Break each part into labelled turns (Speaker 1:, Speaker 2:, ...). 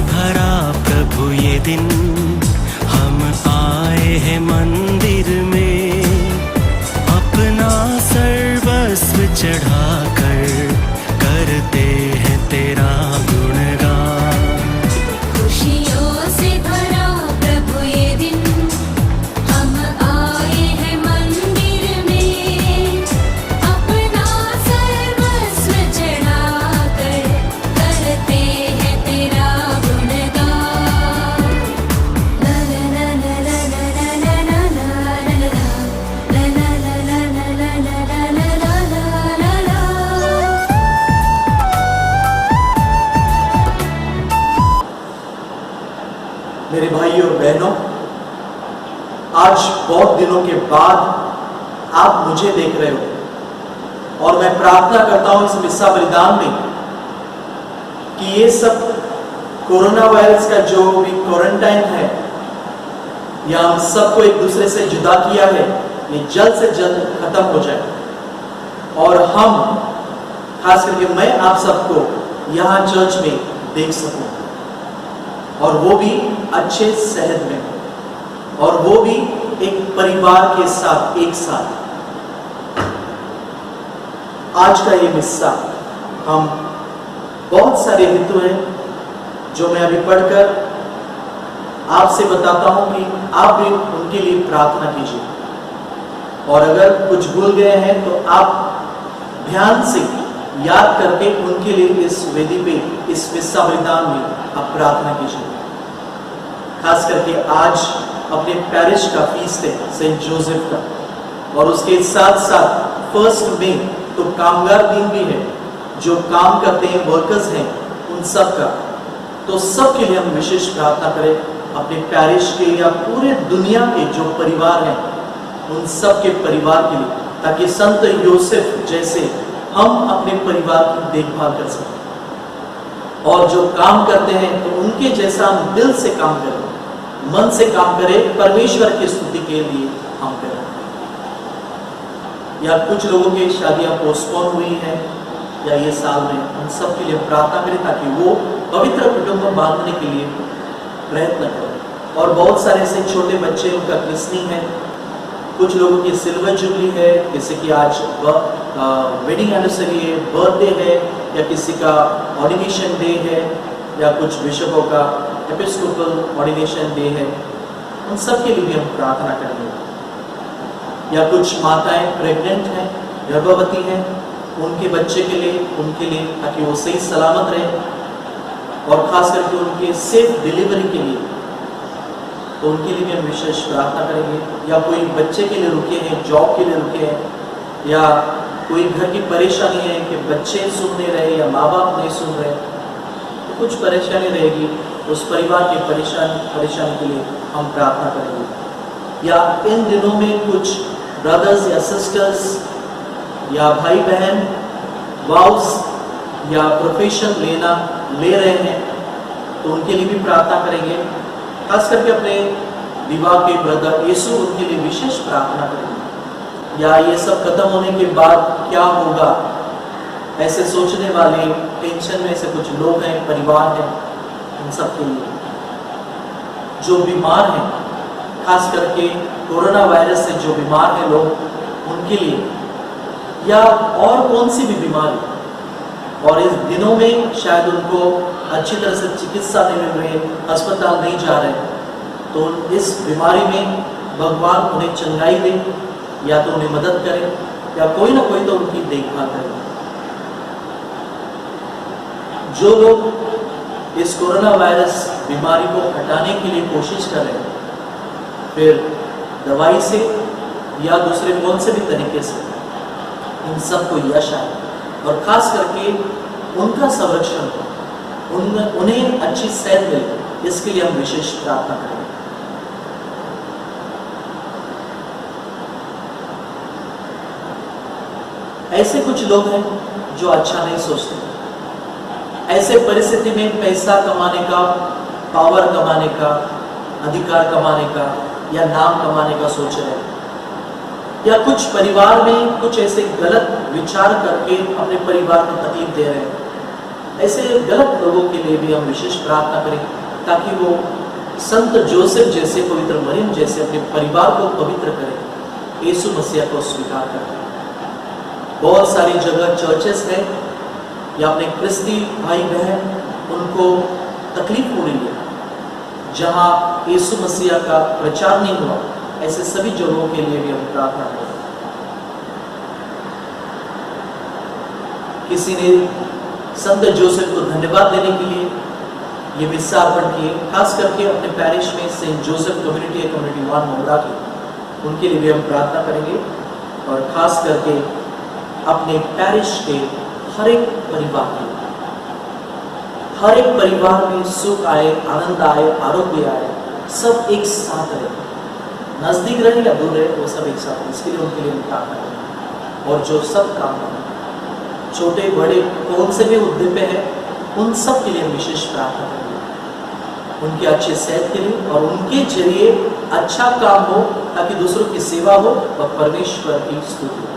Speaker 1: भरा प्रभु ये दिन, हम आए हैं मंदिर में, अपना सर्वस्व चढ़ाकर करते हैं तेरा गुणगान।
Speaker 2: खुशियों से भरा प्रभु ये दिन, हम आए हैं मंदिर में, अपना सर्वस्व चढ़ाकर करते हैं तेरा गुणगान। ला ला ला ला ला ला ला ला ला ला ला ला ला ला ला ला।
Speaker 3: मेरे भाइयों और बहनों, आज बहुत दिनों के बाद आप मुझे देख रहे हो और मैं प्रार्थना करता हूं इस मिस्सा बलिदान में कि ये सब कोरोना वायरस का जो भी क्वारंटाइन है या हम सबको एक दूसरे से जुदा किया है, ये जल्द से जल्द खत्म हो जाए और हम, खास करके मैं आप सबको यहाँ चर्च में देख सकूं, और वो भी अच्छे सेहत में, और वो भी एक परिवार के साथ एक साथ। आज का ये हिस्सा हम बहुत सारे हेतु हैं जो मैं अभी पढ़कर आपसे बताता हूं कि आप भी उनके लिए प्रार्थना कीजिए, और अगर कुछ भूल गए हैं तो आप ध्यान से याद करके उनके लिए इस वेदी पे, इस मिस्सा बलिदान में आप प्रार्थना कीजिए। खास करके आज अपने पैरिश का फीस्ट है सेंट जोसेफ का, और उसके साथ साथ 1 मई तो कामगार दिन भी है, जो काम करते हैं, वर्कर्स हैं, उन सब का। तो सब के लिए हम विशेष प्रार्थना करें, अपने पैरिश के या पूरे दुनिया के जो परिवार हैं उन सब के परिवार के लिए, ताकि संत योसेफ जैसे हम अपने परिवार की देखभाल कर सकें, और जो काम करते हैं तो उनके जैसा हम दिल से काम करें, मन से काम करें, परमेश्वर की स्तुति के लिए हम करें। या कुछ लोगों की शादियां पोस्टपोन हुई हैं या ये साल में, उन सब के लिए प्रार्थना करें ताकि वो पवित्र कुटुंब बांधने के लिए प्रयत्न करें। और बहुत सारे ऐसे छोटे बच्चे, उनका क्रिस्निंग है, कुछ लोगों की सिल्वर जुबली है, जैसे कि आज वेडिंग एनिवर्सरी है, बर्थडे है, या किसी का ऑर्डिनेशन डे है, या कुछ बिशपों का एपिस्कोपल ऑर्डिनेशन डे है, उन सब के लिए भी हम प्रार्थना करेंगे। या कुछ माताएं प्रेग्नेंट हैं, गर्भवती हैं, उनके बच्चे के लिए, उनके लिए, ताकि वो सही सलामत रहे, और खास करके उनके सेफ डिलीवरी के लिए, तो उनके लिए भी हम विशेष प्रार्थना करेंगे। या कोई बच्चे के लिए रुके हैं, जॉब के लिए रुके हैं, या कोई घर की परेशानी है कि बच्चे सुन नहीं रहे या माँ बाप नहीं सुन रहे, तो कुछ परेशानी रहेगी, उस परिवार की परेशानी के लिए हम प्रार्थना करेंगे। या इन दिनों में कुछ ब्रदर्स या सिस्टर्स या भाई बहन वाउस या प्रोफेशन ले रहे हैं, तो उनके लिए भी प्रार्थना करेंगे। खास करके अपने विवाह के ब्रदर यीशु, उनके लिए विशेष प्रार्थना करेंगे। या ये सब खत्म होने के बाद क्या होगा, ऐसे सोचने वाले, टेंशन में से कुछ लोग हैं, परिवार हैं, उन सब के लिए। जो बीमार हैं, खास करके कोरोना वायरस से जो बीमार हैं लोग, उनके लिए, या और कौन सी भी बीमारी, और इस दिनों में शायद उनको अच्छी तरह से चिकित्सा नहीं मिल रही, अस्पताल नहीं जा रहे, तो इस बीमारी में भगवान उन्हें चंगाई दे, या तो उन्हें मदद करे, या कोई ना कोई तो उनकी देखभाल करे। जो लोग इस कोरोना वायरस बीमारी को हटाने के लिए कोशिश कर रहे हैं, फिर दवाई से या दूसरे कौन से भी तरीके से, इन सबको यश आए, और खास करके उनका संरक्षण हो, उन्हें अच्छी सेहत मिले, इसके लिए हम विशेष प्रार्थना करेंगे। ऐसे कुछ लोग हैं जो अच्छा नहीं सोचते, ऐसे परिस्थिति में पैसा कमाने का, पावर कमाने का, अधिकार कमाने का या नाम कमाने का सोच रहे हैं, या कुछ परिवार में कुछ ऐसे गलत विचार करके अपने परिवार को तकलीफ दे रहे हैं, ऐसे गलत लोगों के लिए भी हम विशेष प्रार्थना करें ताकि वो संत जोसेफ जैसे, पवित्र मरियम जैसे अपने परिवार को पवित्र करें, यीशु मसीह को स्वीकार करें। बहुत सारी जगह चर्चेस है या अपने क्रिस्ती भाई बहन उनको तकलीफ हो रही है जहां यीशु मसीह का प्रचार नहीं हुआ, ऐसे सभी जगहों के लिए भी हम प्रार्थना करें। किसी ने संत जोसेफ को धन्यवाद देने के लिए ये विस्सा अर्पण किए, खास करके अपने पैरिश में सेंट जोसेफ कम्युनिटी है, कम्युनिटी 1 मोगरा की, उनके लिए भी हम प्रार्थना करेंगे। और खास करके अपने पैरिश के हर एक परिवार के, हर एक परिवार में सुख आए, आनंद आए, आरोग्य आए, सब एक साथ रहे, नजदीक रहे या दूर रहे, वो सब एक साथ, इसके लिए उनके लिए हम प्रार्थना करेंगे। और जो सब काम छोटे बड़े कौन से भी उद्दे पे है, उन सब के लिए विशेष प्रार्थना करेंगे, उनकी अच्छी सेहत के लिए और उनके जरिए अच्छा काम हो ताकि दूसरों की सेवा हो और परमेश्वर की स्तुति हो।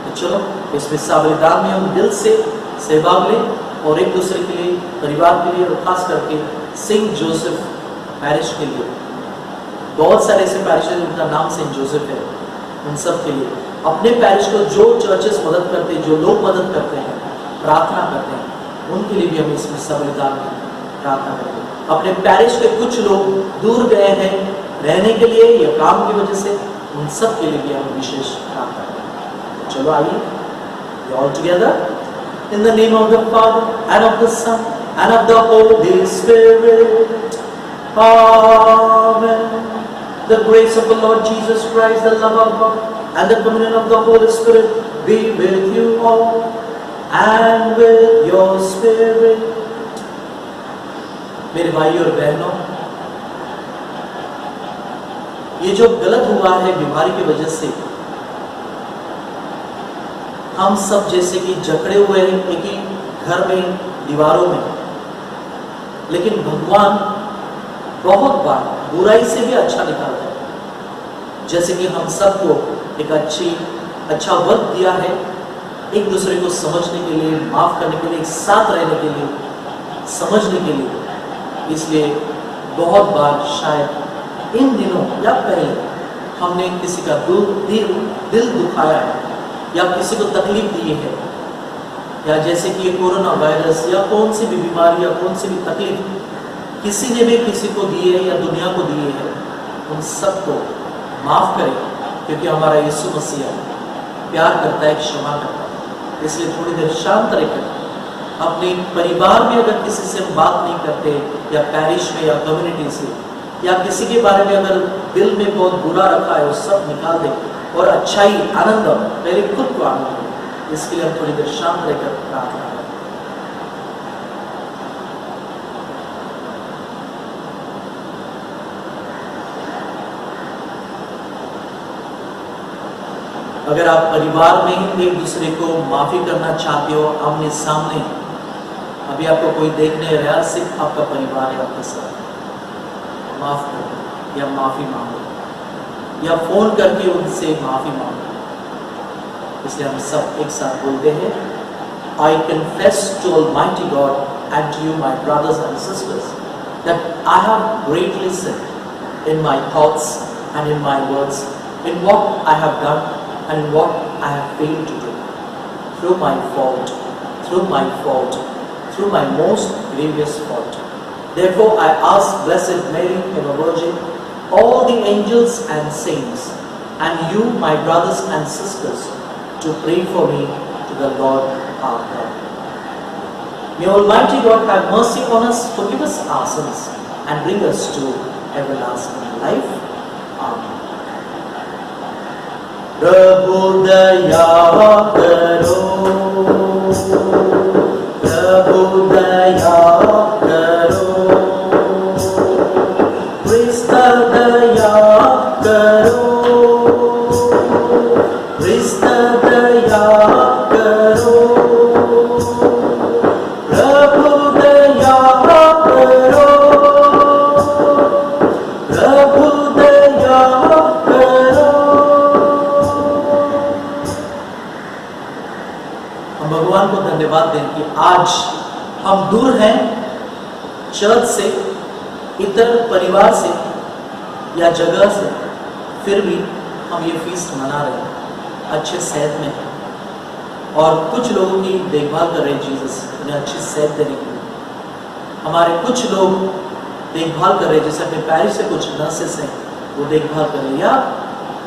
Speaker 3: तो चलो इस विस्सा बलिदान में हम दिल से सहभाग लें और एक दूसरे के लिए, परिवार के लिए और खास करके सेंट जोसेफ पैरिश के लिए। बहुत सारे ऐसे पैरिश हैं जिनका नाम सेंट जोसेफ है, उन सब के लिए अपने पैरिश को जो चर्चेस मदद करते हैं, जो लोग मदद करते हैं, प्रार्थना करते हैं, उनके लिए भी हम इस विस्सा बलिदान में प्रार्थना करेंगे। अपने पैरिश के कुछ लोग दूर गए हैं रहने के लिए या काम की वजह से, उन सब के लिए भी हम विशेष प्रार्थना करेंगे। तो चलो आइए all together in the name of the Father and of the Son and of the Holy Spirit, amen. The grace of the Lord Jesus Christ, the love of God, and the communion of the Holy Spirit be with you all and with your spirit. मेरे भाई और बहनों, ये जो गलत हुआ है बीमारी की वजह से, हम सब जैसे कि जकड़े हुए हैं एक ही घर में, दीवारों में, लेकिन भगवान बहुत बार बुराई से भी अच्छा निकालता है। जैसे कि हम सबको एक अच्छा वक्त दिया है एक दूसरे को समझने के लिए, माफ करने के लिए, एक साथ रहने के लिए, समझने के लिए। इसलिए बहुत बार शायद इन दिनों या पहले हमने किसी का दिल दुखाया है या किसी को तकलीफ दी है, या जैसे कि ये कोरोना वायरस या कौन सी भी बीमारी या कौन सी भी तकलीफ किसी ने भी किसी को दिए है या दुनिया को दिए है, उन सबको माफ करें, क्योंकि हमारा यीशु मसीह प्यार करता है, क्षमा करता है। इसलिए थोड़ी देर शांत रहकर अपने परिवार में अगर किसी से बात नहीं करते, या पैरिश में या कम्युनिटी से, या किसी के बारे में अगर दिल में बहुत बुरा रखा है, वो सब निकाल दें और अच्छाई, आनंद पहले खुद को आनंद हो। इसके लिए हम थोड़ी देर शांत रहकर प्रार्थना करें। अगर आप परिवार में एक दूसरे को माफी करना चाहते हो आमने सामने, अभी आपको कोई देख नहीं रहा, सिर्फ आपका परिवार है आपके साथ, माफ करो या माफी मांगो या फोन करके उनसे माफी मांगो। इसलिए हम सब एक साथ बोलते हैं, I confess to Almighty God and to you, my brothers and sisters, that I have greatly sinned in my thoughts and in my words, in what I have done and in what I have failed to do, through my fault, through my most grievous fault. Therefore I ask Blessed Mary, ever Virgin, all the angels and saints, and you, my brothers and sisters, to pray for me to the Lord our God. May Almighty God have mercy on us, forgive us our sins, and bring us to everlasting life. Amen. प्रभु दया करो, प्रभु दया करो, क्रिस्त दया करो, क्रिस्त दया करो, प्रभु दया करो, प्रभु दया करो। भगवान को धन्यवाद दें कि आज चर्च से, इतर परिवार से या जगह से, फिर भी हम ये फीस्ट मना रहे हैं, अच्छे सेहत में हैं। और कुछ लोगों की देखभाल कर रहे हैं जीसस, उन्हें अच्छी सेहत देने के लिए। हमारे कुछ लोग देखभाल कर रहे हैं, जैसे अपने पैरिश से कुछ नर्सेस हैं, वो देखभाल कर रहे हैं, या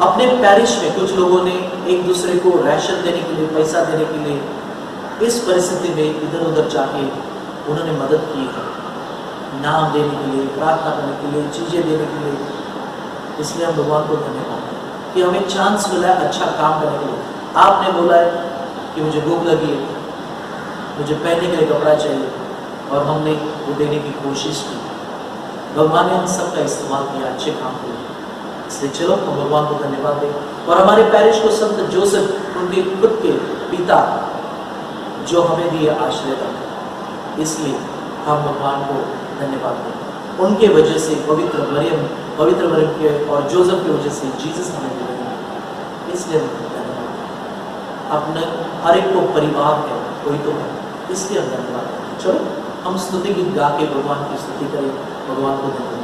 Speaker 3: अपने पैरिश में कुछ लोगों ने एक दूसरे को राशन देने के लिए, पैसा देने के लिए, इस परिस्थिति में इधर उधर जाके उन्होंने मदद की है, नाम देने के लिए, प्रार्थना करने के लिए, चीज़ें देने के लिए। इसलिए हम भगवान को धन्यवाद कि हमें चांस मिला है अच्छा काम करने के लिए। आपने बोला है कि मुझे भूख लगी है, मुझे पहनने के लिए कपड़ा चाहिए, और हमने वो देने की कोशिश की। भगवान ने हम सबका इस्तेमाल किया अच्छे काम के लिए। इसलिए चलो हम भगवान को धन्यवाद दें। और हमारे पैरिश को संत जोसेफ, उनके खुद के पिता, जो हमें दिए आश्रयदाता, इसलिए हम भगवान को धन्यवाद दें। उनके वजह से पवित्र मरियम के और जोसेफ की वजह से जीसस हमें मिले हैं, इसलिए हम धन्यवाद दें। अपने हर एक को परिवार है, कोई तो है, इसलिए हम धन्यवाद दें। चलो हम स्तुति गीत गा के भगवान की स्तुति करें, भगवान को धन्यवाद।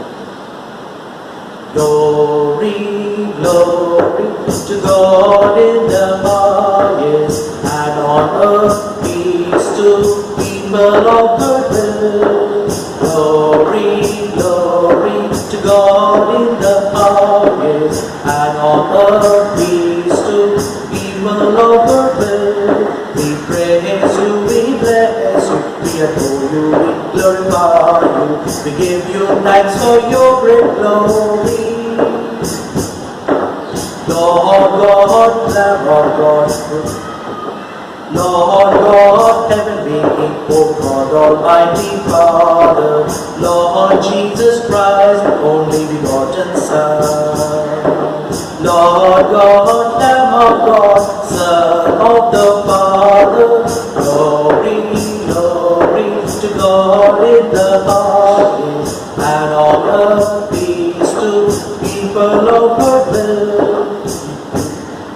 Speaker 3: Glory, glory to God in the highest, and on earth peace to people of good will. Glory, glory to God in the highest, and on earth peace to people of good will. We praise you, we bless you, we adore you, we glorify you, we give you thanks for your great glory. Lord God, Lamb of God, Lord God, heavenly King, O God, Almighty Father, Lord Jesus Christ, only begotten Son. Lord God, Lamb of God, Son of the Father, glory, glory to God in the highest, and on earth peace to people of good will.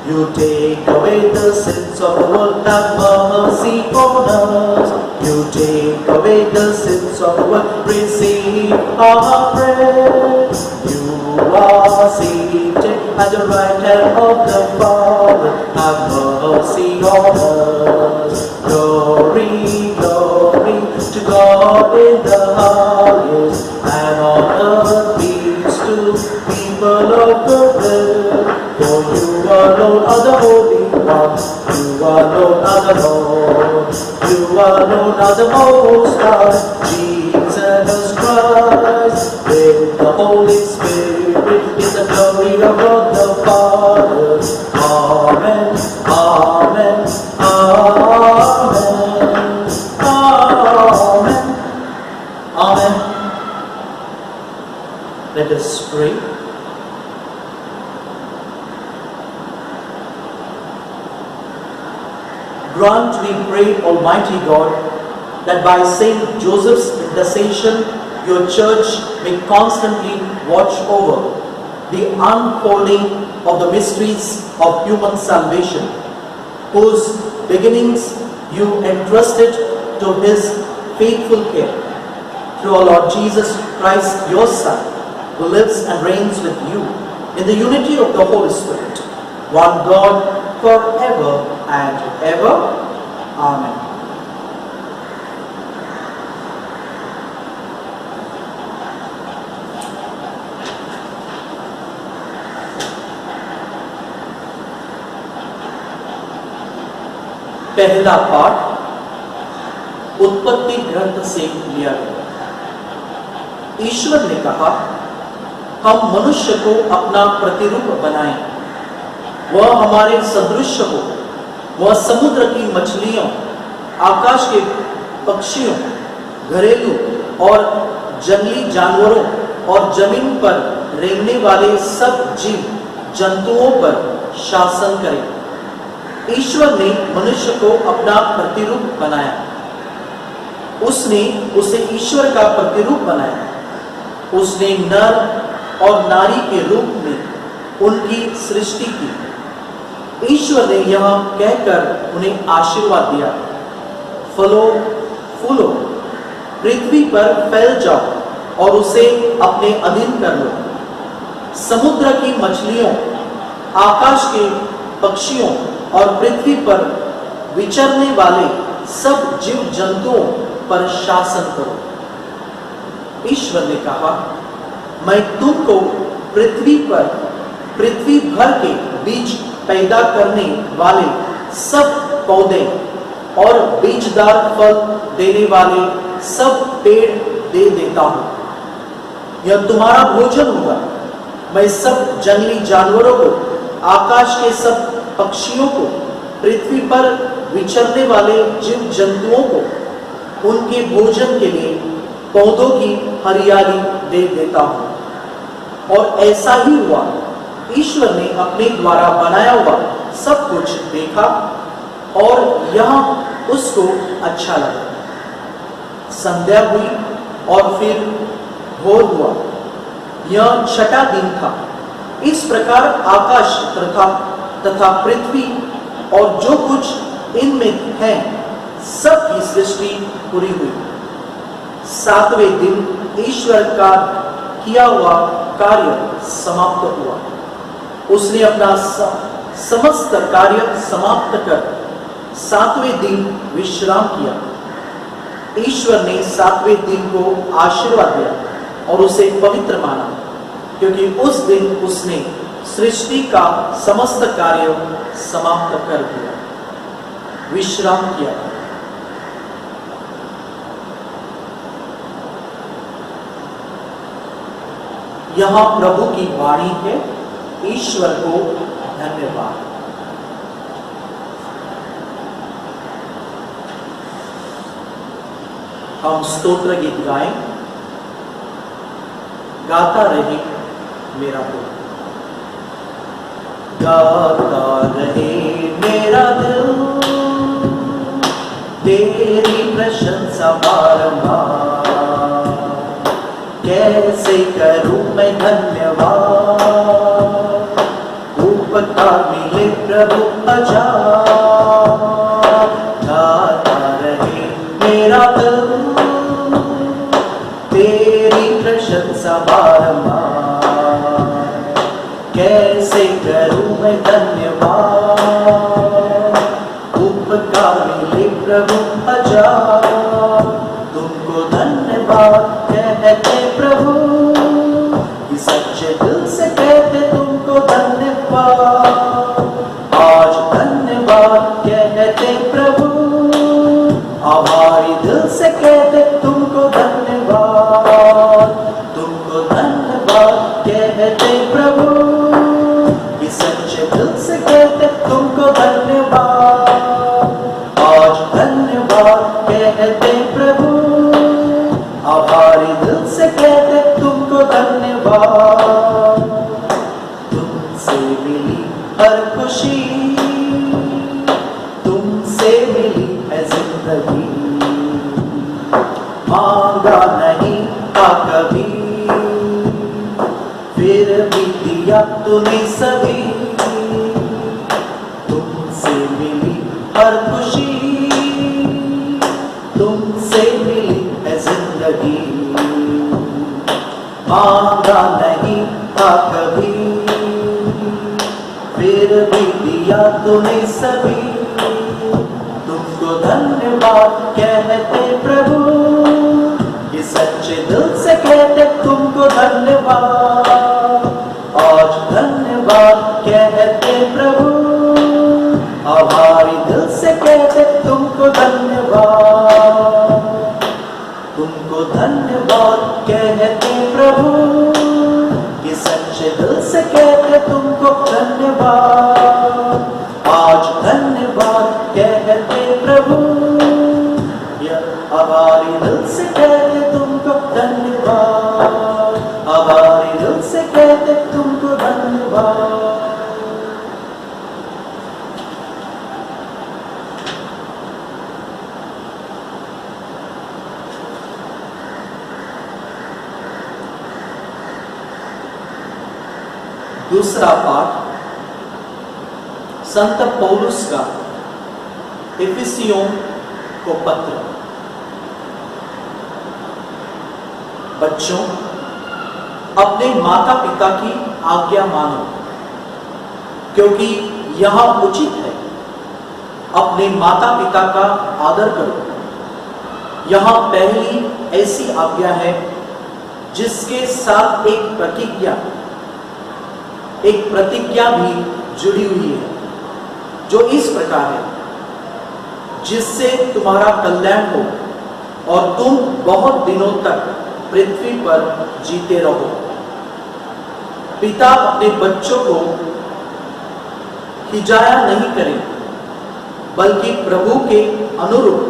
Speaker 3: You take away the sins of the world, have mercy on us. You take away the sins of the world, receive our prayer. You are seated at the right hand of the Father, have mercy on us. Glory, glory to God in the highest, and on earth peace to people of good will. For you alone are the Holy One, you alone are the Lord, you alone are the Most High, Jesus Christ, with the Holy Spirit, in the glory of God the Father. Amen, amen, amen, amen, amen. Let us pray. Grant, we pray, Almighty God, that by Saint Joseph's intercession, your church may constantly watch over the unfolding of the mysteries of human salvation, whose beginnings you entrusted to his faithful care. Through our Lord Jesus Christ, your Son, who lives and reigns with you in the unity of the Holy Spirit, one God, forever and ever. Amen. पहला पाठ उत्पत्ति ग्रंथ से लिया गया। ईश्वर ने कहा, हम मनुष्य को अपना प्रतिरूप बनाएं, वह हमारे सदृश हो, वह समुद्र की मछलियों, आकाश के पक्षियों, घरेलू और जंगली जानवरों और जमीन पर रेंगने वाले सब जीव जंतुओं पर शासन करे। ईश्वर ने मनुष्य को अपना प्रतिरूप बनाया, उसने उसे ईश्वर का प्रतिरूप बनाया, उसने नर और नारी के रूप में उनकी सृष्टि की। ईश्वर ने यह कहकर उन्हें आशीर्वाद दिया, फलो फूलो पृथ्वी पर फैल जाओ और उसे अपने अधीन कर लो। समुद्र की मछलियों, आकाश के पक्षियों और पृथ्वी पर विचरने वाले सब जीव जंतुओं पर शासन करो। ईश्वर ने कहा, मैं तुमको पृथ्वी भर के बीज पैदा करने वाले सब पौधे और बीजदार फल देने वाले सब पेड़ दे देता हूं। यह तुम्हारा भोजन होगा। मैं सब जंगली जानवरों को, आकाश के सब पक्षियों को, पृथ्वी पर विचरने वाले जीव जंतुओं को उनके भोजन के लिए पौधों की हरियाली दे देता हूं। और ऐसा ही हुआ। ईश्वर ने अपने द्वारा बनाया हुआ सब कुछ देखा और यह उसको अच्छा लगा। संध्या हुई और फिर भोर हुआ। यह छठा दिन था। इस प्रकार आकाश तथा पृथ्वी और जो कुछ इनमें है सब की सृष्टि पूरी हुई। सातवें दिन ईश्वर का किया हुआ कार्य समाप्त हुआ। उसने अपना समस्त कार्य समाप्त कर सातवें दिन विश्राम किया। ईश्वर ने सातवें दिन को आशीर्वाद दिया और उसे पवित्र माना, क्योंकि उस दिन उसने सृष्टि का समस्त कार्य समाप्त कर दिया, विश्राम किया। यहां प्रभु की वाणी है। ईश्वर को धन्यवाद। हम स्तोत्र गीत गाएं। गाता रहे मेरा दिल, गाता रहे मेरा दिल, तेरी प्रशंसा बारंबार। कैसे करूं मैं धन्यवाद, उपकार मिले प्रभु हजार। गाता रहे मेरा दिल, तेरी प्रशंसा बारंबार। कैसे करूं मैं धन्यवाद, उपकार मिले प्रभु हजार। तुमको धन्यवाद कहते प्रभु, सच्चे दिल से कहते तुमको धन्यवाद। आज धन्यवाद कहते प्रभु, आभारी दिल से कहते तुमको धन्यवाद। तुमको धन्यवाद कहते प्रभु, सच्चे दिल से कहते तुमको धन्यवाद। आज धन्यवाद कहते प्रभु, आभारी दिल से कहते तुमको धन्यवाद। तुमसे मिली हर खुशी, तुमसे मिली है जिंदगी। मांगा नहीं था कभी, फिर भी दिया तूने सभी। तुमसे मिली हर खुशी, तुमसे मिली है जिंदगी। मांगा नहीं था कभी, फिर भी दिया तूने सभी। तुमको धन्यवाद कहते प्रभु, ये सच्चे दिल से कहते तुमको धन्यवाद। आज धन्यवाद कहते प्रभु, आभारी दिल से कहते तुमको धन्यवाद। तुमको धन्यवाद कहते प्रभु, ये सच्चे दिल से कहते तुमको धन्यवाद। आज धन्यवाद कहते प्रभु, ये आभारी दिल से कहते तुमको धन्यवाद। आभारी दिल से कहते तुमको धन्यवाद। दूसरा पाठ संत पौलुस का इफिसियों को पत्र। बच्चों, अपने माता पिता की आज्ञा मानो, क्योंकि यह उचित है। अपने माता पिता का आदर करो। यहां पहली ऐसी आज्ञा है जिसके साथ एक प्रतिज्ञा भी जुड़ी हुई है, जो इस प्रकार है, जिससे तुम्हारा कल्याण हो और तुम बहुत दिनों तक पृथ्वी पर जीते रहो। पिता अपने बच्चों को हिजाया नहीं करें, बल्कि प्रभु के अनुरूप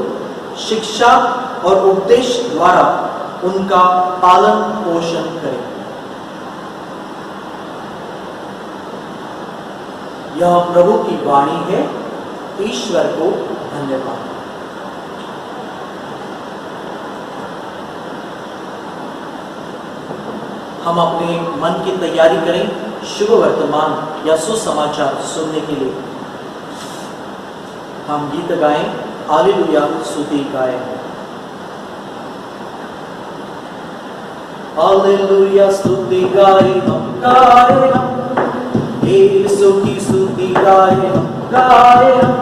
Speaker 3: शिक्षा और उपदेश द्वारा उनका पालन पोषण करें। यह प्रभु की वाणी है। ईश्वर को धन्यवाद। हम अपने मन की तैयारी करें शुभ वर्तमान या सुसमाचार सुनने के लिए। हम गीत गाएं, हालेलुया स्तुति गाएं। हालेलुया स्तुति गाए हम, गाए हम, यीशु की स्तुति गाए हम, गाए हम।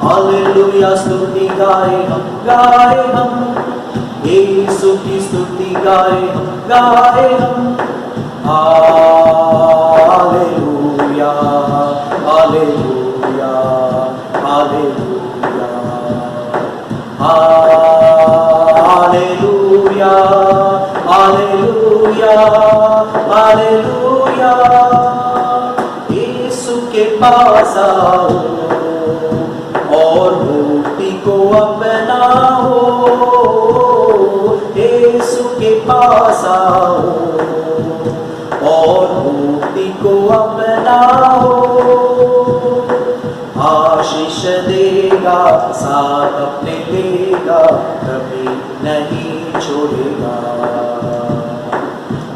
Speaker 3: हालेलुया स्तुति गाए हम, गाए हम, यीशु की स्तुति गाए हम, गाए हम। हालेलुया, हालेलुया, हालेलुया, हालेलुया, हालेलुया, हालेलुया। यीशु के पास आओ और मूर्ति को अपनाओ। यीशु के पास आओ और मूर्ति को अपनाओ। आशीष देगा, साथ अपने देगा, कभी नहीं छोड़ेगा।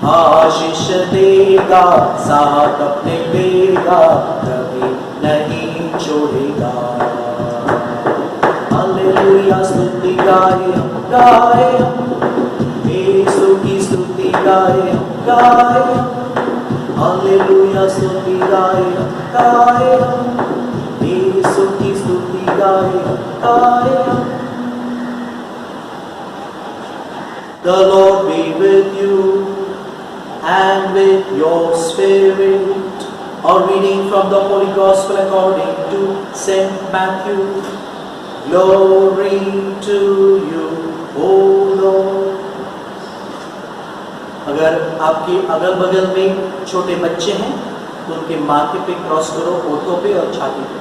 Speaker 3: आशीष देगा, साथ अपने देगा, कभी नहीं छोड़ेगा। हालेलुया स्तुति गाए हम, गाए हम, यीशु की स्तुति गाए हम, गाए हम। हालेलुया स्तुति गाए हम, गाए हम, यीशु की स्तुति गाए हम, गाए हम। The Lord be with you and with your spirit. A reading from the Holy Gospel according to Saint Matthew. Glory to you, O Lord. अगर आपके अगल बगल में छोटे बच्चे हैं तो उनके माथे पे क्रॉस करो, होठों पे और छाती पे।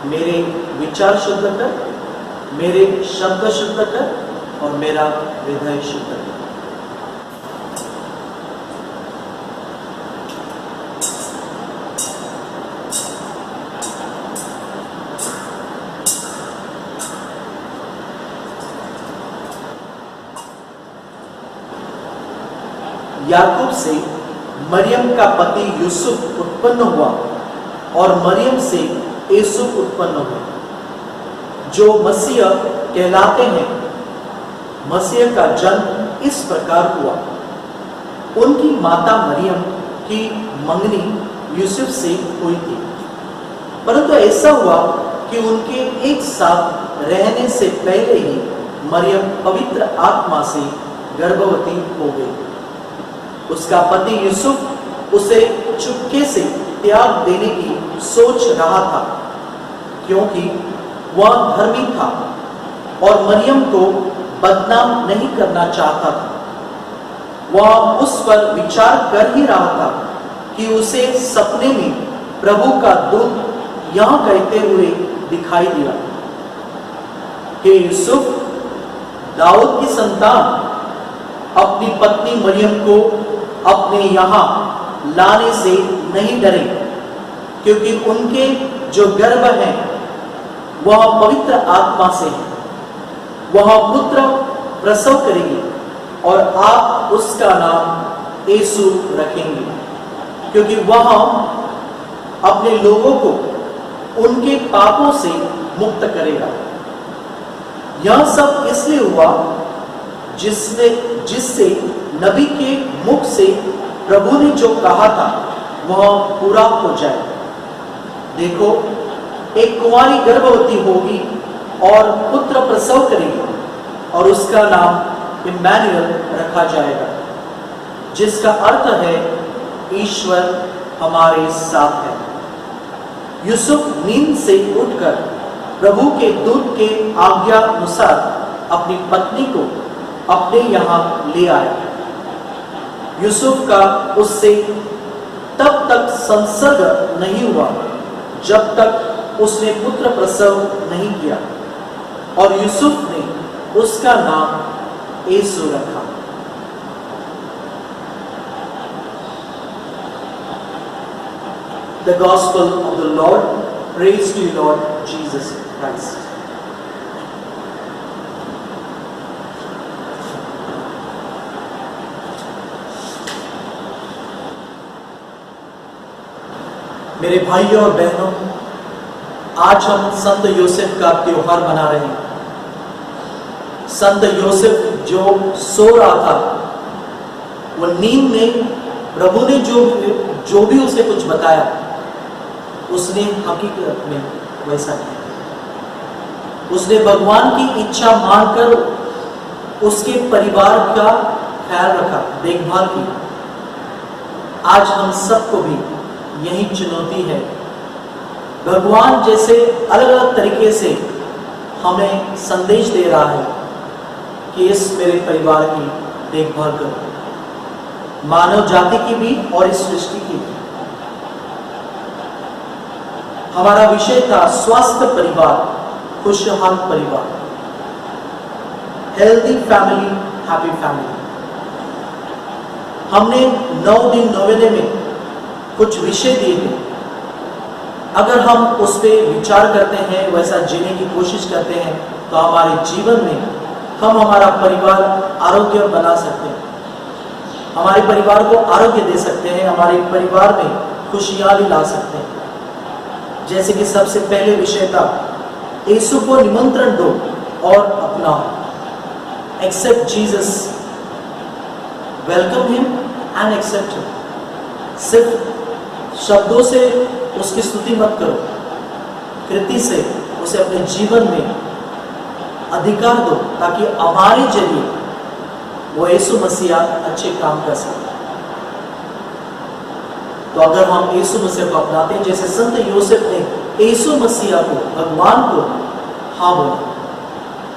Speaker 3: मेरे विचार शुद्ध कर, मेरे शब्द शुद्ध कर और मेरा हृदय शुद्ध कर। याकूब से मरियम का पति यूसुफ उत्पन्न हुआ और मरियम से यूसुफ उत्पन्न हुआ, जो मसीह कहलाते हैं। मसीह का जन्म इस प्रकार हुआ। उनकी माता मरियम की मंगनी यूसुफ से हुई थी, परंतु ऐसा हुआ कि उनके एक साथ रहने से पहले ही मरियम पवित्र आत्मा से गर्भवती हो गई। उसका पति यूसुफ उसे चुपके से त्याग देने की सोच रहा था, क्योंकि वह धर्मी था और मरियम को बदनाम नहीं करना चाहता था। वह उस पर विचार कर ही रहा था कि उसे सपने में प्रभु का दूत यह कहते हुए दिखाई दिया, हे यूसुफ, दाऊद की संतान, अपनी पत्नी मरियम को अपने यहाँ लाने से नहीं डरे, क्योंकि उनके जो गर्भ है वह पवित्र आत्मा से है। वह पुत्र प्रसव करेगी और आप उसका नाम यीशु रखेंगे, क्योंकि वह अपने लोगों को उनके पापों से मुक्त करेगा। यह सब इसलिए हुआ जिससे नबी के मुख से प्रभु ने जो कहा था वह पूरा हो जाए। देखो, एक कुंवारी गर्भवती होगी और पुत्र प्रसव करेगी और उसका नाम इम्मानुएल रखा जाएगा, जिसका अर्थ है ईश्वर हमारे साथ है। यूसुफ नींद से उठकर प्रभु के दूत के आज्ञा अनुसार अपनी पत्नी को अपने यहाँ ले आया। यूसुफ का उससे तब तक संसर्ग नहीं हुआ जब तक उसने पुत्र प्रसव नहीं किया, और यूसुफ ने उसका नाम यीशु रखा। The Gospel of the Lord. Praise to you, Lord Jesus Christ. मेरे भाइयों और बहनों, आज हम संत योसेफ का त्योहार मना रहे हैं। संत योसेफ जो सो रहा था, वो नींद में प्रभु ने जो भी उसे कुछ बताया, उसने हकीकत में वैसा किया। उसने भगवान की इच्छा मानकर उसके परिवार का ख्याल रखा, देखभाल की। आज हम सबको भी यही चुनौती है। भगवान जैसे अलग अलग तरीके से हमें संदेश दे रहा है कि इस मेरे परिवार की देखभाल करो, मानव जाति की भी और इस सृष्टि की भी। हमारा विषय था स्वस्थ परिवार, खुशहाल परिवार, हेल्दी फैमिली, हैप्पी फैमिली। हमने 9 दिन नौवेने में कुछ विषय दिए थे। अगर हम उस पर विचार करते हैं, वैसा जीने की कोशिश करते हैं, तो हमारे जीवन में हम हमारा परिवार आरोग्य बना सकते हैं, हमारे परिवार को आरोग्य दे सकते हैं, हमारे परिवार में खुशहाली ला सकते हैं। जैसे कि सबसे पहले विषय था, यीशु को निमंत्रण दो और अपनाओ। Accept Jesus, welcome him and accept him. सिर्फ शब्दों से उसकी स्तुति मत करो, कृति से उसे अपने जीवन में अधिकार दो, ताकि हमारे जरिए वो यीशु मसीह अच्छे काम कर सके। तो अगर हम यीशु मसीह को अपनाते हैं, जैसे संत योसेफ ने यीशु मसीह को, भगवान को हाँ बोला,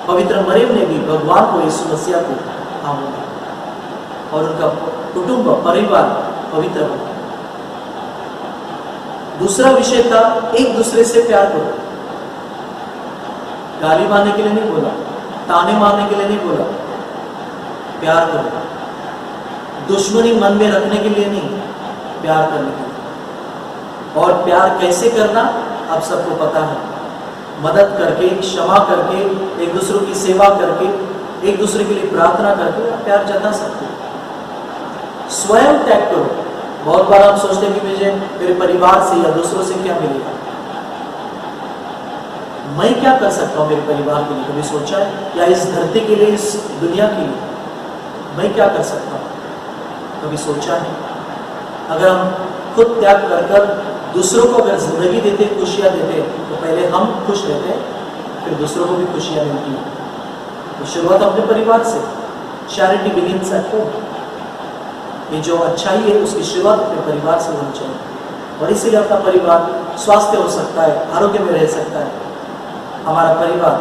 Speaker 3: पवित्र मरियम ने भी भगवान को, यीशु मसीह को हाँ बोला, और उनका कुटुंब, परिवार पवित्र बना। दूसरा विषय था, एक दूसरे से प्यार करो। गाली मारने के लिए नहीं बोला, ताने मारने के लिए नहीं बोला, प्यार करो। दुश्मनी मन में रखने के लिए नहीं, प्यार करने के लिए। और प्यार कैसे करना आप सबको पता है, मदद करके, क्षमा करके, एक दूसरे की सेवा करके, एक दूसरे के लिए प्रार्थना करके आप प्यार जता सकते हो। स्वयं त्याग करो। बहुत बार हम सोचते हैं कि मुझे मेरे परिवार से या दूसरों से क्या मिलेगा, मैं क्या कर सकता हूँ मेरे परिवार के लिए, कभी सोचा है? या इस धरती के लिए, इस दुनिया के लिए मैं क्या कर सकता हूँ, कभी सोचा है? अगर हम खुद त्याग कर कर दूसरों को अगर जिंदगी देते, खुशियाँ देते, तो पहले हम खुश रहते, फिर दूसरों को भी खुशियाँ मिलती हैं। तो शुरुआत अपने परिवार से, चैरिटी बिगिंस एट होम। ये जो अच्छाई है उसकी शुरुआत अपने परिवार से होनी चाहिए, और इसीलिए अपना परिवार स्वास्थ्य हो सकता है, आरोग्य में रह सकता है, हमारा परिवार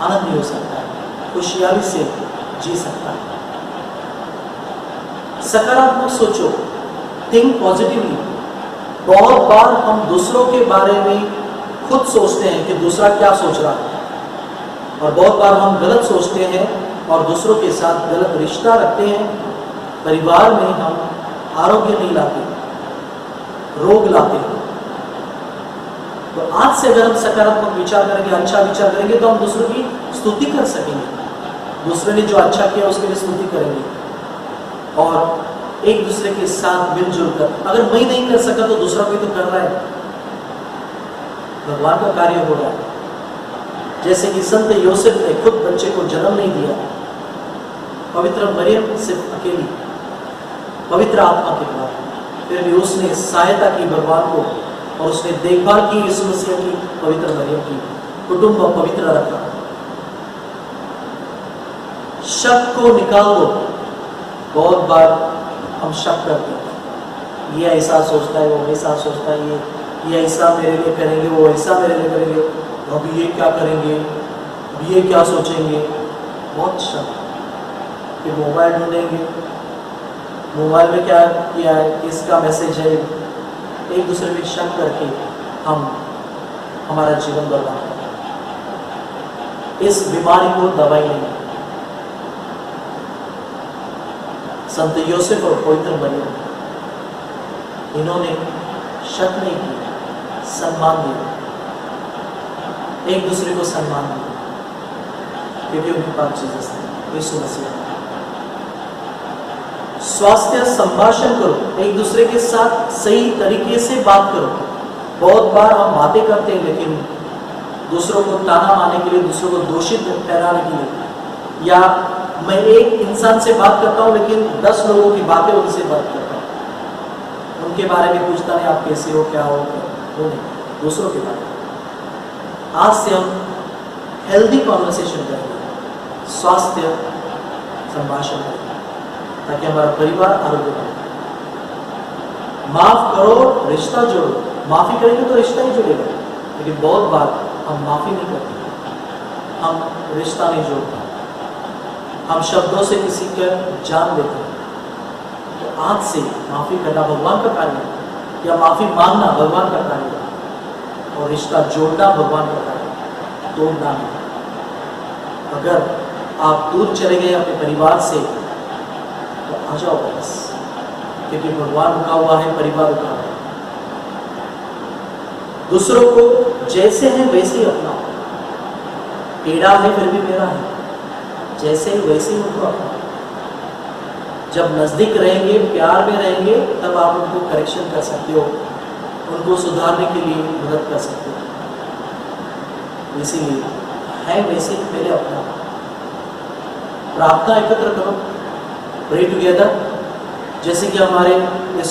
Speaker 3: आनंदी हो सकता है, खुशहाली से जी सकता है। सकारात्मक सोचो, थिंक पॉजिटिवली। बहुत बार हम दूसरों के बारे में खुद सोचते हैं कि दूसरा क्या सोच रहा है, और बहुत बार हम गलत सोचते हैं और दूसरों के साथ गलत रिश्ता रखते हैं। परिवार में हम आरोग्य नहीं लाते, रोग लाते हैं। तो आज से अगर हम सकारात्मक विचार करेंगे, अच्छा विचार करेंगे, तो हम दूसरों की स्तुति कर सकेंगे। दूसरे ने जो अच्छा किया उसके लिए स्तुति करेंगे, और एक दूसरे के साथ मिलजुल कर, अगर मैं नहीं कर सका तो दूसरा कोई तो कर रहा है, भगवान का कार्य हो रहा है। जैसे कि संत योसेफ ने खुद बच्चे को जन्म नहीं दिया, पवित्र मरियम सिर्फ अकेली, पवित्र आत्मा के द्वारा, फिर भी उसने सहायता की भगवान को, और उसने देखभाल की यीशु मसीह की, पवित्र मरियम की, कुटुंब पवित्र रखा। शक को निकाल दो। बहुत बार हम शक करते हैं, ये ऐसा सोचता है, वो ऐसा सोचता है, ये ऐसा मेरे लिए करेंगे, वो ऐसा मेरे लिए करेंगे, अभी ये क्या करेंगे, अभी ये क्या सोचेंगे। बहुत शक। फिर मोबाइल ढूंढेंगे, मोबाइल में क्या किया है, किसका मैसेज है, एक दूसरे में शक करके हम हमारा जीवन बर्बाद करते हैं। इस बीमारी को दवाई नहीं। संत योसेफ और पवित्र मरियम, इन्होंने शक नहीं किया, सम्मान दिया, एक दूसरे को सम्मान दिया, क्योंकि उनके पास जीसस है, यीशु मसीह। स्वास्थ्य संभाषण करो, एक दूसरे के साथ सही तरीके से बात करो। बहुत बार हम बातें करते हैं, लेकिन दूसरों को ताना मारने के लिए, दूसरों को दोषित ठहराने के लिए, या मैं एक इंसान से बात करता हूं लेकिन 10 लोगों की बातें उनसे बात करता हूं, उनके बारे में पूछता नहीं आप कैसे हो, क्या हो, वो नहीं, दूसरों के बारे में। आज से हम हेल्दी कॉन्वर्सेशन करेंगे, स्वास्थ्य संभाषण करेंगे, ताकि हमारा परिवार आरोग्यवान। माफ करो, रिश्ता जोड़ो। माफी करेंगे तो रिश्ता ही जुड़ेगा, लेकिन बहुत बार हम माफी नहीं करते, हम रिश्ता नहीं जोड़ते, हम शब्दों से किसी का जान देते हैं। तो आज से माफी करना भगवान का कार्य है, या माफी मांगना भगवान का कार्य है, और रिश्ता जोड़ना भगवान का कार्य है, तोड़ना नहीं। अगर आप दूर चले गए अपने परिवार से, तो आ जाओ वापस, क्योंकि भगवान रुका हुआ है, परिवार रुका हुआ है। दूसरों को जैसे है वैसे ही अपनाओ। टेढ़ा है फिर भी मेरा है, जैसे ही वैसे ही उनको अपनाओ। जब नजदीक रहेंगे, प्यार में रहेंगे, तब आप उनको करेक्शन कर सकते हो, उनको सुधारने के लिए मदद कर सकते हो। इसीलिए है वैसे ही पहले अपनाओ। प्रार्थना एकत्र करो, प्रे टुगेदर। जैसे कि हमारे इस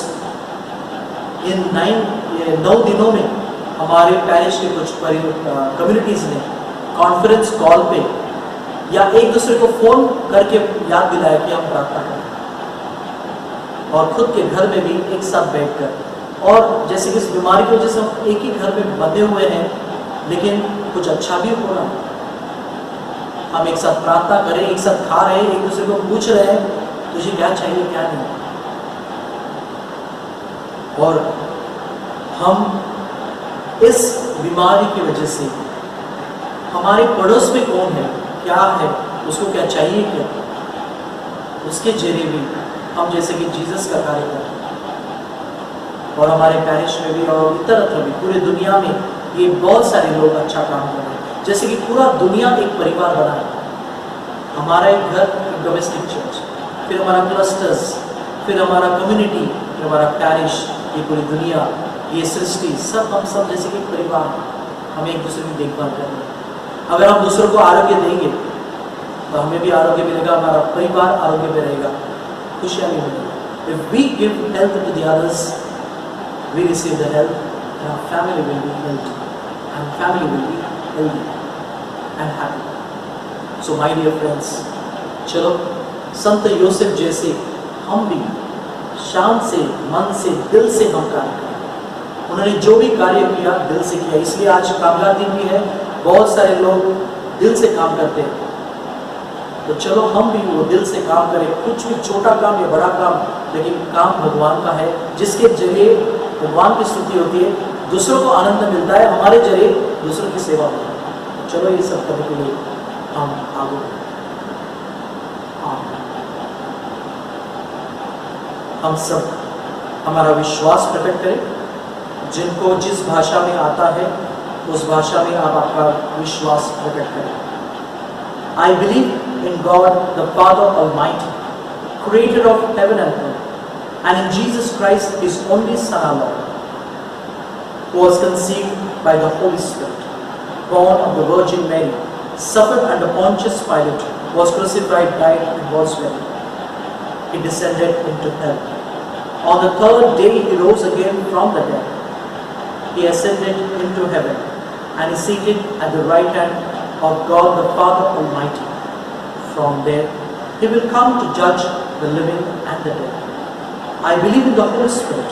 Speaker 3: इन 9 दिनों में हमारे पैरिश के कुछ कम्युनिटीज़ ने कॉन्फ्रेंस कॉल पे या एक दूसरे को फ़ोन करके याद दिलाया कि हम प्रार्थना करें, और खुद के घर में भी एक साथ बैठकर। और जैसे कि इस बीमारी की वजह से हम एक ही घर में बंधे हुए हैं, लेकिन कुछ अच्छा भी हो रहा है। हम एक साथ प्रार्थना करें, एक साथ खा रहे हैं, एक दूसरे को पूछ रहे हैं तुझे क्या चाहिए क्या नहीं। और हम इस बीमारी की वजह से हमारे पड़ोस में कौन है, क्या है, उसको क्या चाहिए, क्या, उसके जरिए भी हम जैसे कि जीसस का कार्य कर रहे हैं। और हमारे पैरिश में भी और इतरत्र भी पूरी दुनिया में ये बहुत सारे लोग अच्छा काम कर रहे हैं। जैसे कि पूरा दुनिया एक परिवार बना है। हमारा एक घर, एक डोमेस्टिक चर्च, फिर हमारा क्लस्टर्स, फिर हमारा कम्युनिटी, फिर हमारा पैरिश, ये पूरी दुनिया, ये सृष्टि, सब हम सब जैसे कि परिवार, हम एक दूसरे की देखभाल कर रहे हैं। अगर हम दूसरों को आरोग्य देंगे तो हमें भी आरोग्य मिलेगा, हमारा परिवार आरोग्य में रहेगा, खुशियाँ भी मिलेगी। If we give health to the others, we receive the health, and our family will be healthy, and family will be healthy and happy. So my dear friends, चलो संत योसेफ जैसे हम भी शान से, मन से, दिल से हम कार्य करें। उन्होंने जो भी कार्य किया दिल से किया, इसलिए आज कामगार दिन भी है। बहुत सारे लोग दिल से काम करते हैं, तो चलो हम भी वो दिल से काम करें, कुछ भी छोटा काम या बड़ा काम, लेकिन काम भगवान का है, जिसके जरिए भगवान की स्तुति होती है, दूसरों को आनंद मिलता है, हमारे जरिए दूसरों की सेवा होती है। चलो ये सब करने के लिए हम आगे बढ़ें। हम सब हमारा विश्वास प्रकट करें। जिनको जिस भाषा में आता है उस भाषा में आप आपका विश्वास प्रकट करें। I believe in God the Father Almighty, creator of heaven and earth, and in Jesus Christ, His only Son, our Lord, who was conceived by the Holy Spirit, born of the Virgin Mary, suffered under Pontius Pilate, was crucified, died, and was buried. He descended into hell. On the third day he rose again from the dead. He ascended into heaven and is seated at the right hand of God the Father Almighty. From there he will come to judge the living and the dead. I believe in the Holy Spirit,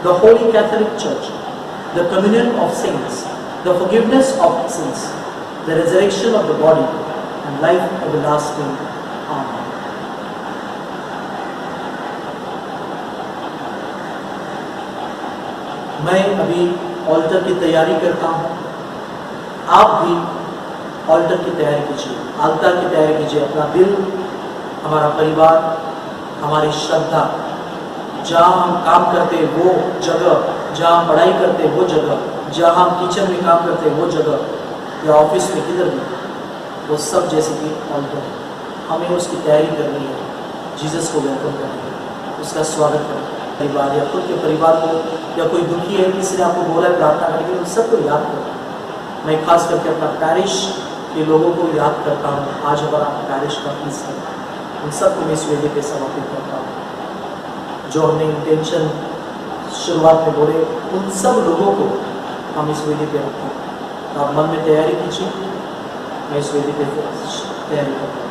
Speaker 3: the Holy Catholic Church, the communion of saints, the forgiveness of sins, the resurrection of the body, and life everlasting. Amen. मैं अभी alter की तैयारी करता हूँ, आप भी alter की तैयारी कीजिए, आल्तार की तैयारी कीजिए। अपना दिल, हमारा परिवार, हमारी श्रद्धा, जहाँ हम काम करते हैं वो जगह, जहाँ हम पढ़ाई करते हैं वो जगह, जहाँ हम किचन में काम करते हैं वो जगह, या ऑफिस में किधर भी, वो सब जैसे कि ऑल्टर है। हमें उसकी तैयारी करनी है, जीसस को वेलकम करना है, उसका स्वागत करना है। परिवार या खुद के परिवार को, या कोई दुखी है, किसी ने आपको बोला है प्रार्थना करने के लिए, उन सबको याद करो। मैं खास करके अपना पैरिश के लोगों को याद करता हूँ। आज हमारा पैरिश का फीस है, उन सबको मैं इस वेदी पे समर्पित करता हूँ। जो हमने इंटेंशन शुरुआत में बोले, उन सब लोगों को हम इस वेदी पे रखते हैं। तो आप मन में तैयारी कीजिए, मैं इस वेदी पे तैयारी करता हूँ।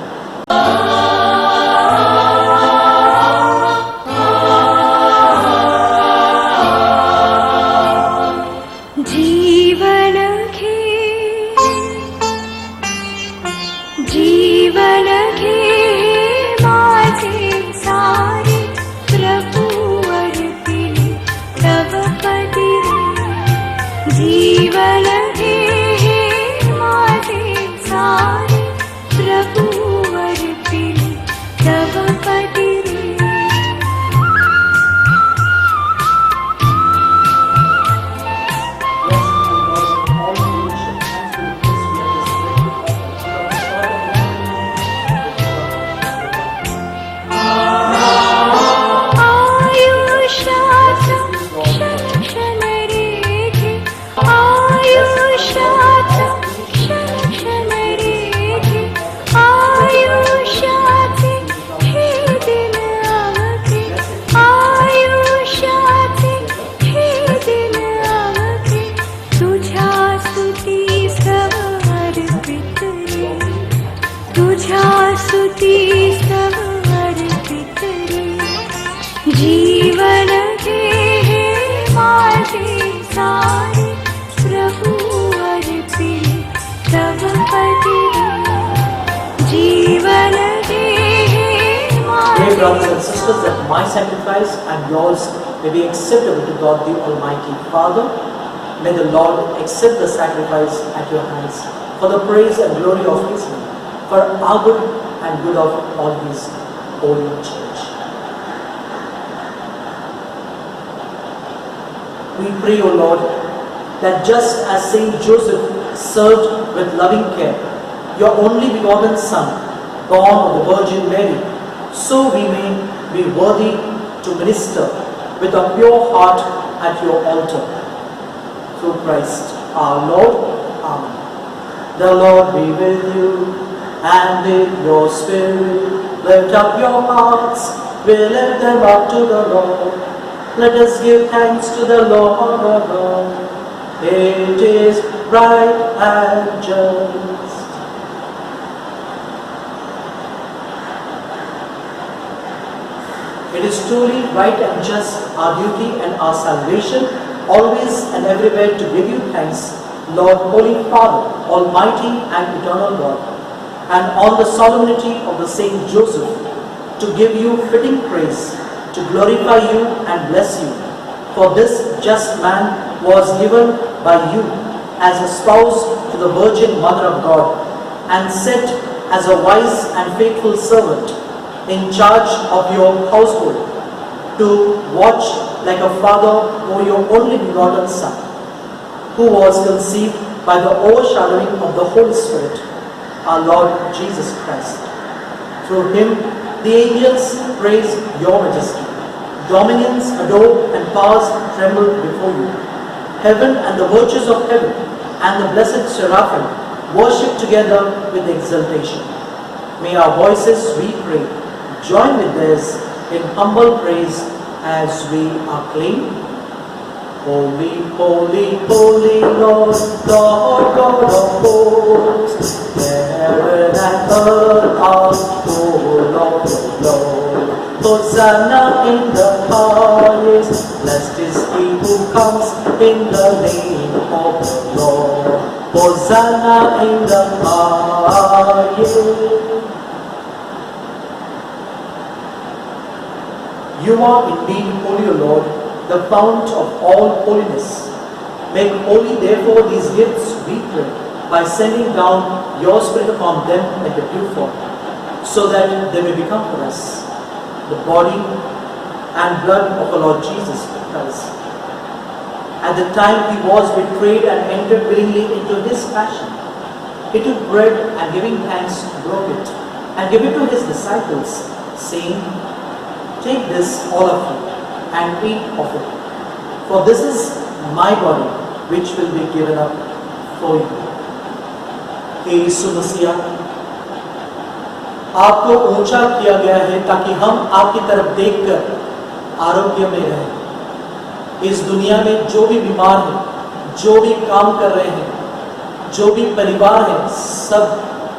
Speaker 3: Brothers and sisters, that my sacrifice and yours may be acceptable to God the Almighty Father. May the Lord accept the sacrifice at your hands for the praise and glory of His name, for our good and good of all His holy church. We pray, O Lord, that just as Saint Joseph served with loving care your only begotten Son, born of the Virgin Mary, so we may be worthy to minister with a pure heart at your altar. Through Christ our Lord. Amen. The Lord be with you and with your spirit. Lift up your hearts, we lift them up to the Lord. Let us give thanks to the Lord our God. It is right and just. It is truly right and just, our duty and our salvation, always and everywhere to give you thanks, Lord, Holy Father, Almighty and Eternal God, and on the solemnity of the Saint Joseph, to give you fitting praise, to glorify you and bless you. For this just man was given by you as a spouse to the Virgin Mother of God, and set as a wise and faithful servant in charge of your household, to watch like a father over your only begotten Son, who was conceived by the overshadowing of the Holy Spirit, our Lord Jesus Christ. Through Him, the angels praise your majesty. Dominions adore and powers tremble before you. Heaven and the virtues of heaven and the blessed seraphim worship together with exultation. May our voices, we pray, join with theirs in humble praise as we acclaim. Holy, holy, holy Lord, Lord God of hosts, heaven and earth are full of your glory. Hosanna in the highest, blessed is he who comes in the name of the Lord. Hosanna in the highest. You are indeed holy, O Lord, the fount of all holiness. Make holy therefore these gifts, we pray, by sending down your Spirit upon them like a dewfall, so that they may become for us the body and blood of our Lord Jesus Christ. At the time he was betrayed and entered willingly into his passion, he took bread and giving thanks broke it and gave it to his disciples, saying, "Take this, all of you, and eat of it. For this is my body, which will be given up for you." हे यीशु मसीहा, आपको ऊंचा किया गया है ताकि हम आपकी तरफ देखकर आरोग्य में रहें। इस दुनिया में जो भी बीमार हैं, जो भी काम कर रहे हैं, जो भी परिवार है,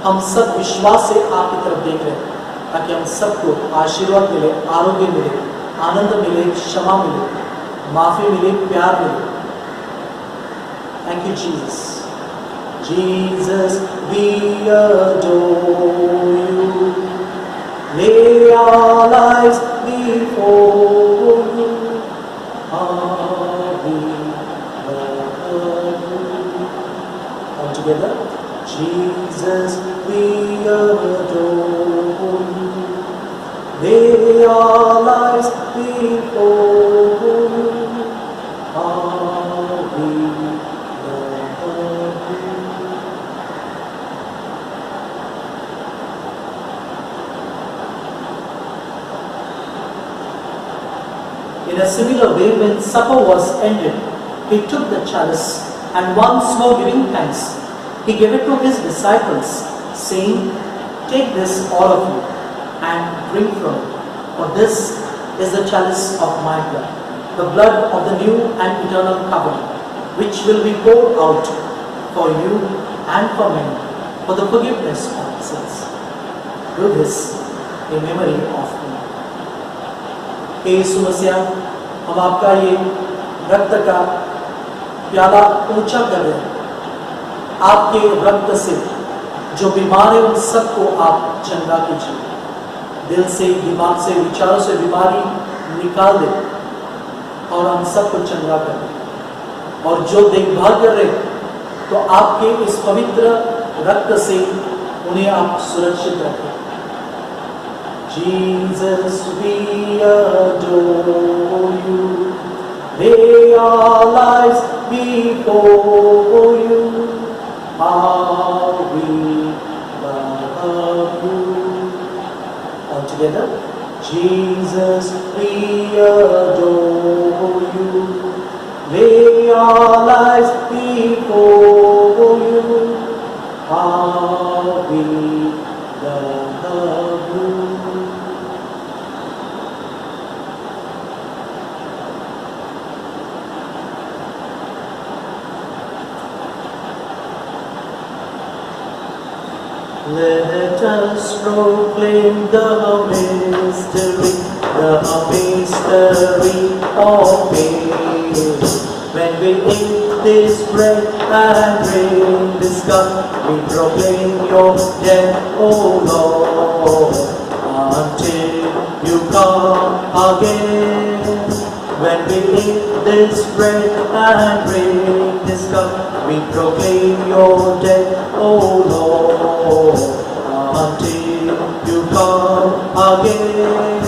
Speaker 3: हम सब विश्वास से आपकी तरफ देख रहे हैं ताकि हम सबको आशीर्वाद मिले, आरोग्य मिले, आनंद मिले, क्षमा मिले, माफी मिले, प्यार मिले। Thank you Jesus. Jesus, we adore you. Lay our lives before you. We love you. All together. Jesus, we adore you. Lay our lives before you. We love you. In a similar way, when supper was ended, he took the chalice, and once more giving thanks, he gave it to his disciples, saying, "Take this, all of you, and drink from it. For this is the chalice of my blood, the blood of the new and eternal covenant, which will be poured out for you and for many, for the forgiveness of sins. Do this in memory of me." हे यीशु मसीहा, हम आपका ये रक्त का प्याला ऊंचा कर रहे हैं। आपके रक्त से जो बीमार है उन सबको आप चंगा कीजिए। दिल से, दिमाग से, विचारों से बीमारी निकाल दे और हम सबको चंगा कर दे। और जो देखभाल कर रहे तो आपके इस पवित्र रक्त से उन्हें आप सुरक्षित रखें। Jesus, we adore you. Lay our lives before you. How we love you. All together. Jesus, we adore you. Lay our lives before you. How we love you. Let us proclaim the mystery of faith. When we eat this bread and drink this cup, we proclaim your death, O Lord, until you come again. When we eat this bread and drink this cup, we proclaim your death, O Lord, until you come again,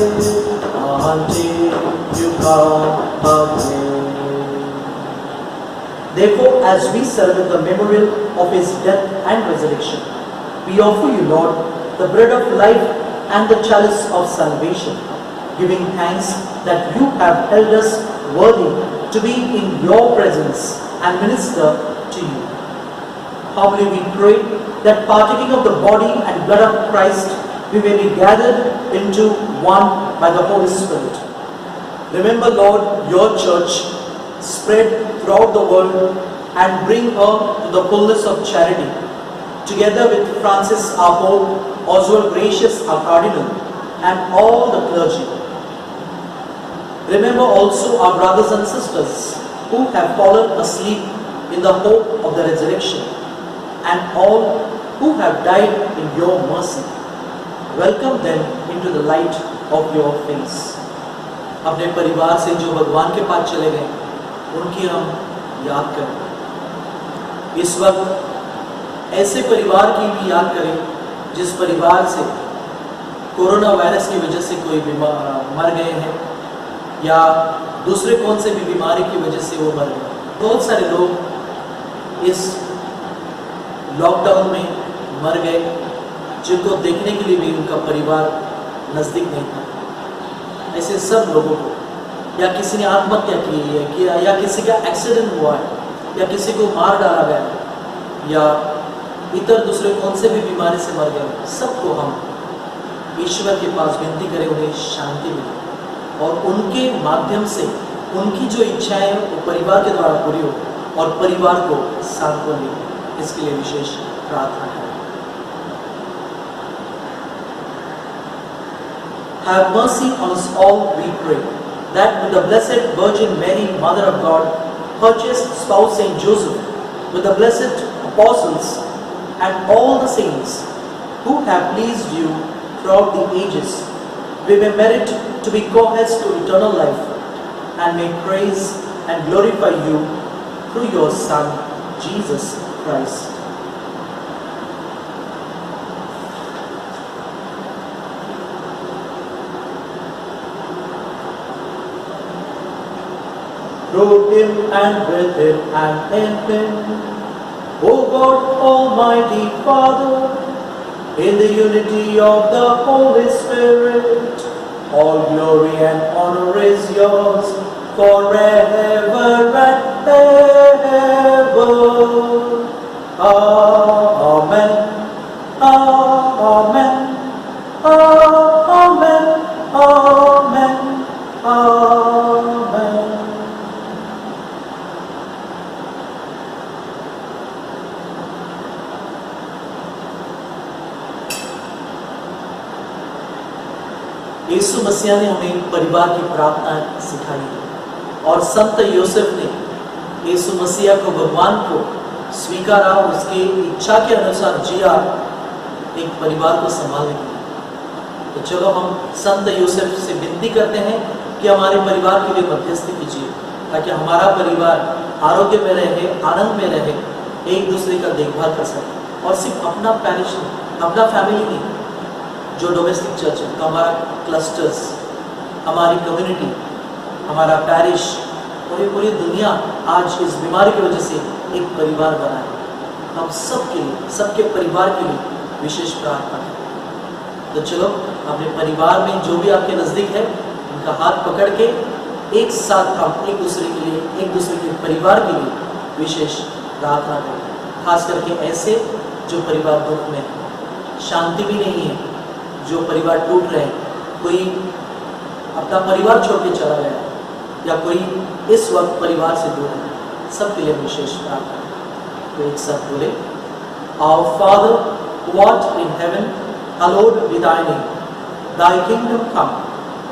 Speaker 3: until you come again. Therefore, as we celebrate the memorial of his death and resurrection, we offer you, Lord, the bread of life and the chalice of salvation, giving thanks that you have held us worthy to be in your presence and minister to you. Humbly we pray that partaking of the body and blood of Christ, we may be gathered into one by the Holy Spirit. Remember, Lord, your church spread throughout the world and bring her to the fullness of charity, together with Francis our Pope, Oswald Gracious our Cardinal, and all the clergy. Remember also our brothers and sisters who have fallen asleep in the hope of the resurrection, and all who have died in your mercy. Welcome them into the light of your face. अपने परिवार से जो भगवान के पास चले गए, उनकी हम याद करें। इस वक्त ऐसे परिवार की भी याद करें जिस परिवार से कोरोना वायरस की वजह से कोई मर गए हैं, या दूसरे कौन से भी बीमारी की वजह से वो मर गए। बहुत सारे लोग इस लॉकडाउन में मर गए, जिनको देखने के लिए भी उनका परिवार नज़दीक नहीं था। ऐसे सब लोगों को, या किसी ने आत्महत्या की है, या किसी का एक्सीडेंट हुआ है, या किसी को मार डाला गया है, या इतर दूसरे कौन से भी बीमारी से मर गए, सबको हम ईश्वर के पास विनती करें उन्हें शांति मिले, और उनके माध्यम से उनकी जो इच्छाएं वो परिवार के द्वारा पूरी हो, और परिवार को सांत्वना मिले। इसके लिए विशेष प्रार्थना करें। Have mercy on us all, we pray, that with the Blessed Virgin Mary, Mother of God, her chaste spouse Saint Joseph, with the blessed apostles and all the saints who have pleased you throughout the ages, we may merit to be co-heirs to eternal life, and may praise and glorify you through your Son, Jesus Christ. Through him and with him and in him, O God Almighty Father, in the unity of the Holy Spirit, all glory and honor is yours forever and ever. Amen. Amen. Amen. Amen. Amen. यीशु मसीह ने हमें परिवार की प्रार्थना सिखाई है, और संत यूसुफ ने यीशु मसीह को, भगवान को स्वीकारा, उसकी इच्छा के अनुसार जिया, एक परिवार को संभालने के लिए। तो चलो हम संत यूसुफ से विनती करते हैं कि हमारे परिवार के लिए मध्यस्थी कीजिए, ताकि हमारा परिवार आरोग्य में रहे, आनंद में रहे, एक दूसरे का देखभाल कर सके, और सिर्फ अपना पैरिश नहीं, अपना फैमिली नहीं, जो डोमेस्टिक चर्च है, तो हमारा क्लस्टर्स, हमारी कम्युनिटी, हमारा पैरिश, और ये पूरी दुनिया आज इस बीमारी की वजह से एक परिवार बना है। हम सबके लिए, सबके परिवार के लिए विशेष प्रार्थना करें। तो चलो अपने परिवार में जो भी आपके नज़दीक है, उनका हाथ पकड़ के एक साथ हम एक दूसरे के लिए, एक दूसरे के परिवार के लिए विशेष प्रार्थना करें। खास करके ऐसे जो परिवार दुख में है, शांति भी नहीं है, जो परिवार टूट रहे हैं, कोई अपना परिवार छोड़ के चला गया, या कोई इस वक्त परिवार से दूर है, सबके लिए विशेष प्रार्थना। तो एक साथ बोले, Our Father who art in heaven, hallowed be thy name. Thy kingdom come,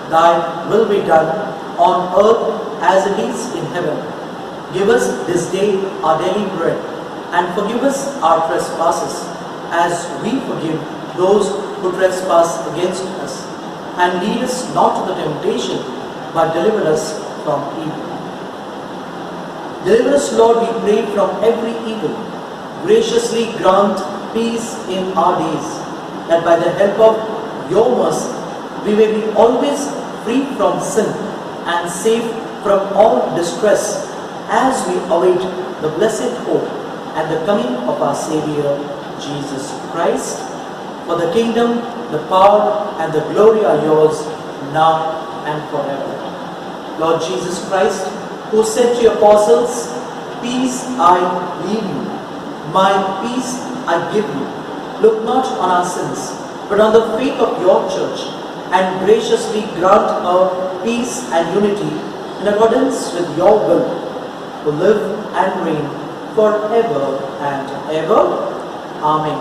Speaker 3: thy will be done on earth as it is in heaven. Give us this day our daily bread, and forgive us our trespasses, as we forgive those who trespass against us. And lead us not to the temptation, but deliver us from evil. Deliver us, Lord, we pray, from every evil. Graciously grant peace in our days, that by the help of your mercy, we may be always free from sin and safe from all distress, as we await the blessed hope and the coming of our Savior, Jesus Christ. For the kingdom, the power, and the glory are yours, now and forever. Lord Jesus Christ, who said to your apostles, Peace I leave you, my peace I give you. Look not on our sins, but on the faith of your church, and graciously grant her peace and unity in accordance with your will, who live and reign forever and ever. Amen.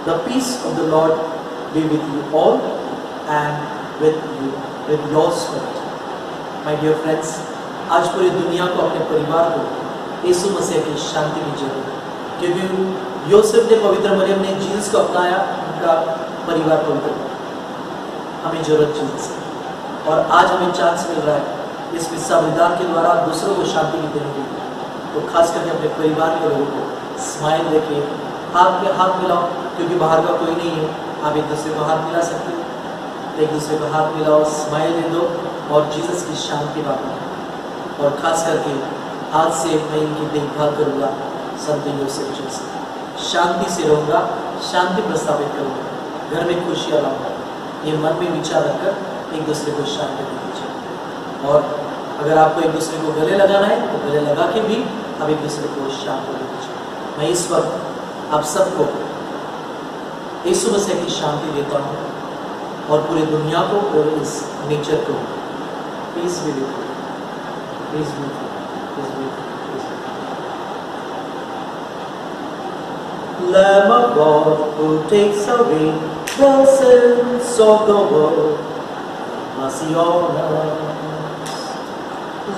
Speaker 3: The peace of the Lord be with you all and with your spirit. My dear friends, आज पूरी दुनिया को, अपने परिवार को यीशु मसीह की शांति की जरूरत है, क्योंकि यूसुफ ने, पवित्र मरियम ने जीसस को अपनाया, उनका परिवार पवित्र हुआ। हमें जरूरत जीसस की, और आज हमें चांस मिल रहा है इस विश्व बलिदान के द्वारा दूसरों को शांति की देने के लिए। तो खास करके अपने परिवार के लोगों को स्माइल देके हाथ में हाथ मिलाओ, क्योंकि बाहर का कोई नहीं है। आप एक दूसरे को हाथ मिला सकते हो, एक दूसरे को हाथ मिलाओ, स्माइल दे दो और जीसस की शांति बांटो। और खास करके आज से मैं इनकी देखभाल करूँगा, संत यूसुफ जैसे शांति से रहूँगा, शांति प्रस्तावित करूँगा, घर में खुशियाँ लाऊंगा। ये मन में विचार रखकर एक दूसरे को शांति दे दीजिए। और अगर आपको एक दूसरे को गले लगाना है तो गले लगा के भी आप एक दूसरे को शांति दे दीजिए। मैं इस वक्त आप सबको यीशु मसीह की शांति देता हूँ, और पूरी दुनिया को और इस नेचर को पीस भी देता हूँ। Peace be with you. Peace be with you. Peace be with you. Lamb of God, who takes away the sins of the world, mercy on us.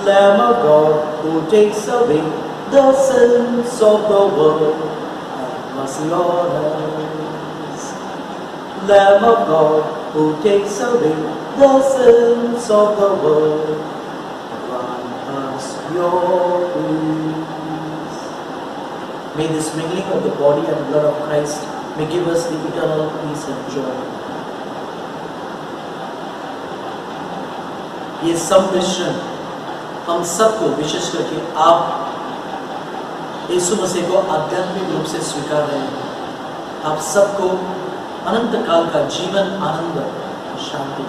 Speaker 3: Lamb of God, who takes away the sins of the world, mercy on us. Lamb of God, who takes away the sins of the world, your peace. May this mingling of the body and blood of Christ may give us the eternal peace and joy. ये सब मिश्रण हम सबको, विशेष करके आप यीशु मसीह को आध्यात्मिक रूप से स्वीकार रहे हैं, आप सबको अनंत काल का जीवन, आनंद, शांति।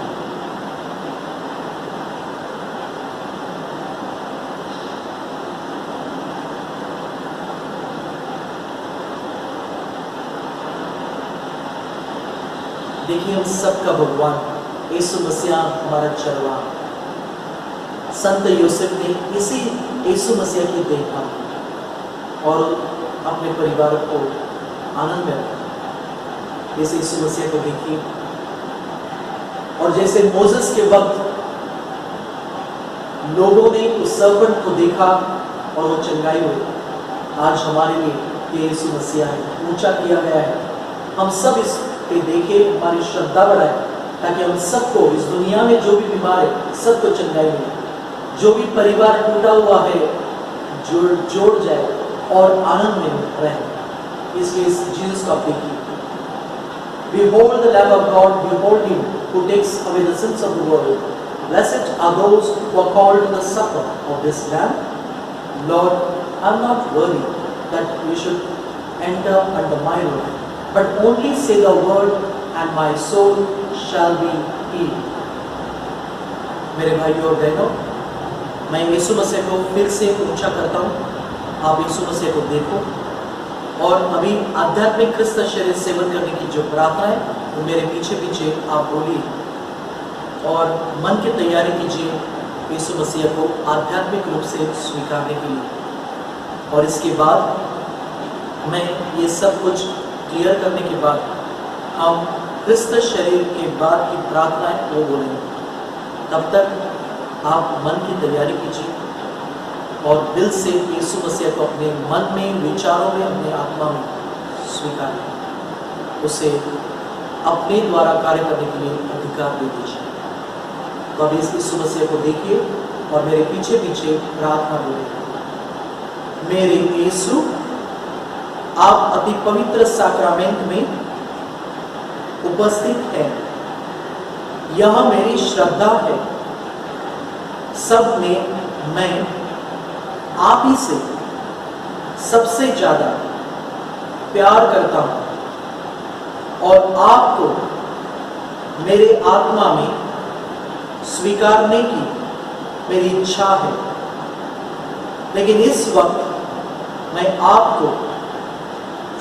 Speaker 3: देखिए, हम सबका भगवान यीशु मसीह हमारा चरवाहा। संत यूसुफ ने इसी यीशु मसीह की देखा और अपने परिवार को आनंद में रखा। जैसे यीशु मसीह को देखिए, और जैसे मोसेस के वक्त लोगों ने उस सर्पेंट को देखा और वो चंगाई हुई, आज हमारे लिए ये यीशु मसीह है, ऊंचा किया गया है। हम सब इस पे देखे, हमारी श्रद्धा बढ़ाए, ताकि हम सबको, इस दुनिया में जो भी बीमार है सबको चंगाई मिले, जो भी परिवार टूटा हुआ है जोड़ जाए और आनंद में रहे। इसलिए इस जीसस को आप देखिए, Behold the Lamb of God, behold Him who takes away the sins of the world. Blessed are those who are called to the supper of this Lamb. Lord, I am not worthy that you should enter under my roof, but only say the word and my soul shall be healed. मेरे भाइयों और बहनों, मैं यीशु मसीह को फिर से ऊंचा करता हूँ। आप यीशु मसीह को देखो, और अभी आध्यात्मिक क्रिस्त शरीर सेवन करने की जो प्रार्थना है वो मेरे पीछे पीछे आप बोलिए, और मन की तैयारी कीजिए यीशु मसीह को आध्यात्मिक रूप से स्वीकारने के लिए। और इसके बाद मैं ये सब कुछ क्लियर करने के बाद हम क्रिस्त शरीर के बाद की प्रार्थना है वो बोलेंगे। तब तक आप मन की तैयारी कीजिए और दिल से यीशु मसीह को अपने मन में, विचारों में, अपने आत्मा में स्वीकार करें, उसे अपने द्वारा कार्य करने के लिए अधिकार दे दीजिए। तो अभी यीशु मसीह को देखिए और मेरे पीछे पीछे प्रार्थना बोलिए। मेरे यीशु, आप अति पवित्र साक्रामेंट में उपस्थित हैं, यह मेरी श्रद्धा है। सब में मैं आप ही से सबसे ज्यादा प्यार करता हूं और आपको मेरे आत्मा में स्वीकारने की मेरी इच्छा है, लेकिन इस वक्त मैं आपको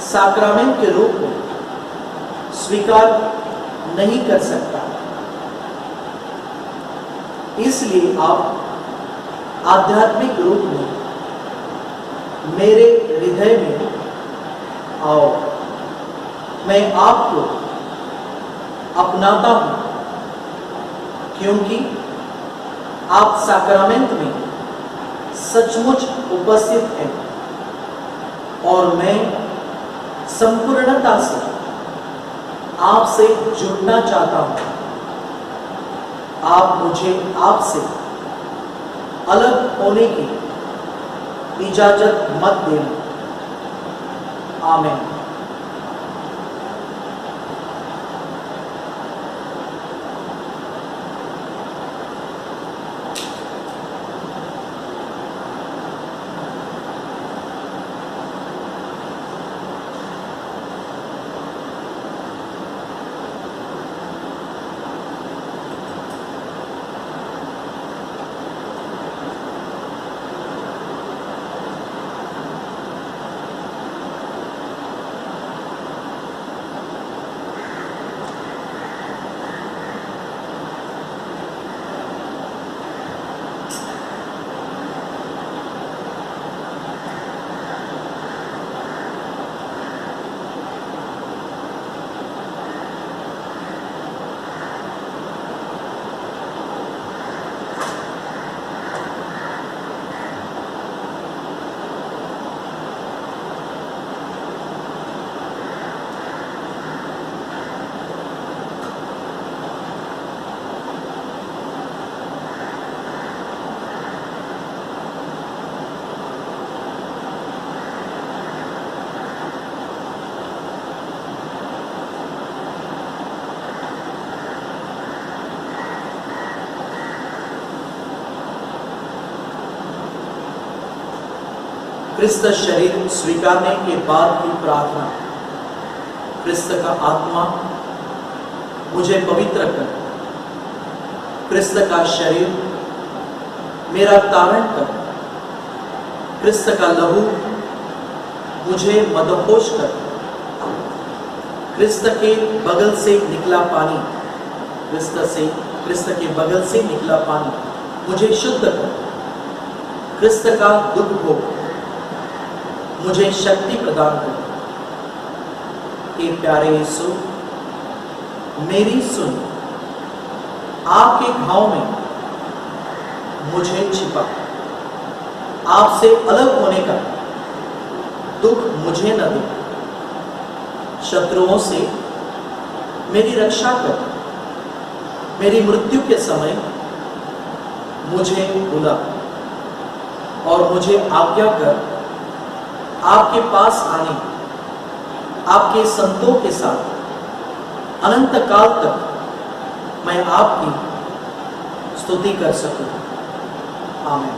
Speaker 3: साक्रामेंट के रूप में स्वीकार नहीं कर सकता। इसलिए आप आध्यात्मिक रूप में मेरे हृदय में आओ। मैं आपको अपनाता हूं, क्योंकि आप साक्रामेंट में सचमुच उपस्थित हैं और मैं संपूर्णता से आपसे जुड़ना चाहता हूं। आप मुझे आपसे अलग होने की इजाजत मत देना। आमीन। क्रिस्त शरीर स्वीकारने के बाद की प्रार्थना। क्रिस्त का आत्मा मुझे पवित्र कर, क्रिस्त का शरीर मेरा तारण कर, क्रिस्त का लहू मुझे मदहोश कर, क्रिस्त के बगल से निकला पानी, क्रिस्त के बगल से निकला पानी मुझे शुद्ध कर, क्रिस्त का दुख भोग मुझे शक्ति प्रदान कर। हे प्यारे यीशु, मेरी सुन, आपके घाव में मुझे छिपा, आपसे अलग होने का दुख मुझे न दे। शत्रुओं से मेरी रक्षा कर, मेरी मृत्यु के समय मुझे बुला और मुझे आज्ञा कर आपके पास आने, आपके संतों के साथ अनंत काल तक मैं आपकी स्तुति कर सकूं। आमीन।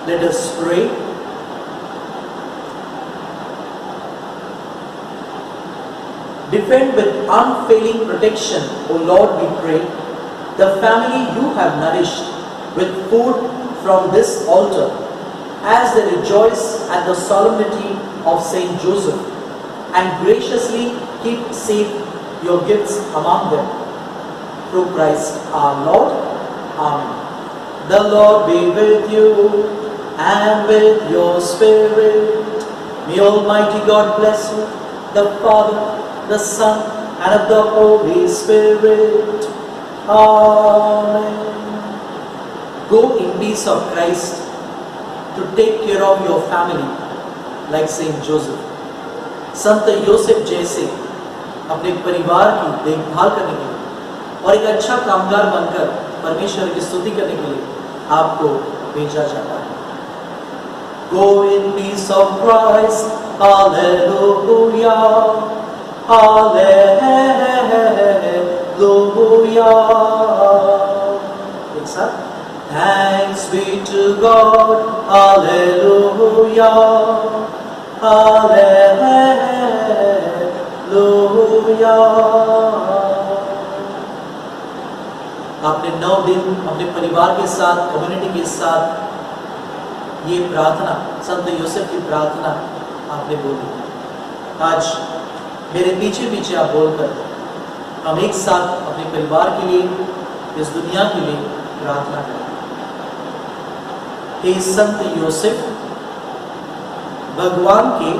Speaker 3: Let us pray. Defend with unfailing protection, O Lord, we pray, the family you have nourished with food from this altar, as they rejoice at the solemnity of Saint Joseph, and graciously keep safe your gifts among them. Through Christ our Lord. Amen. The Lord be with you and with your spirit. May Almighty God bless you, the Father, the Son, and of the Holy Spirit. Amen. Go in peace of Christ to take care of your family like Saint Joseph. संत योसेफ जैसे अपने परिवार की देखभाल करने के लिए और एक अच्छा कामगार बनकर परमेश्वर की स्तुति करने के लिए आपको भेजा जाता है। Go in peace of Christ. Hallelujah. Hallelujah. एक साथ Thanks be to God. Hallelujah. Hallelujah. आपने 9 दिन अपने परिवार के साथ, कम्युनिटी के साथ ये प्रार्थना, संत यूसुफ की प्रार्थना आपने बोली। आज मेरे पीछे पीछे आप बोलकर हम एक साथ अपने परिवार के लिए, इस दुनिया के लिए प्रार्थना करें। हे संत यूसुफ, भगवान के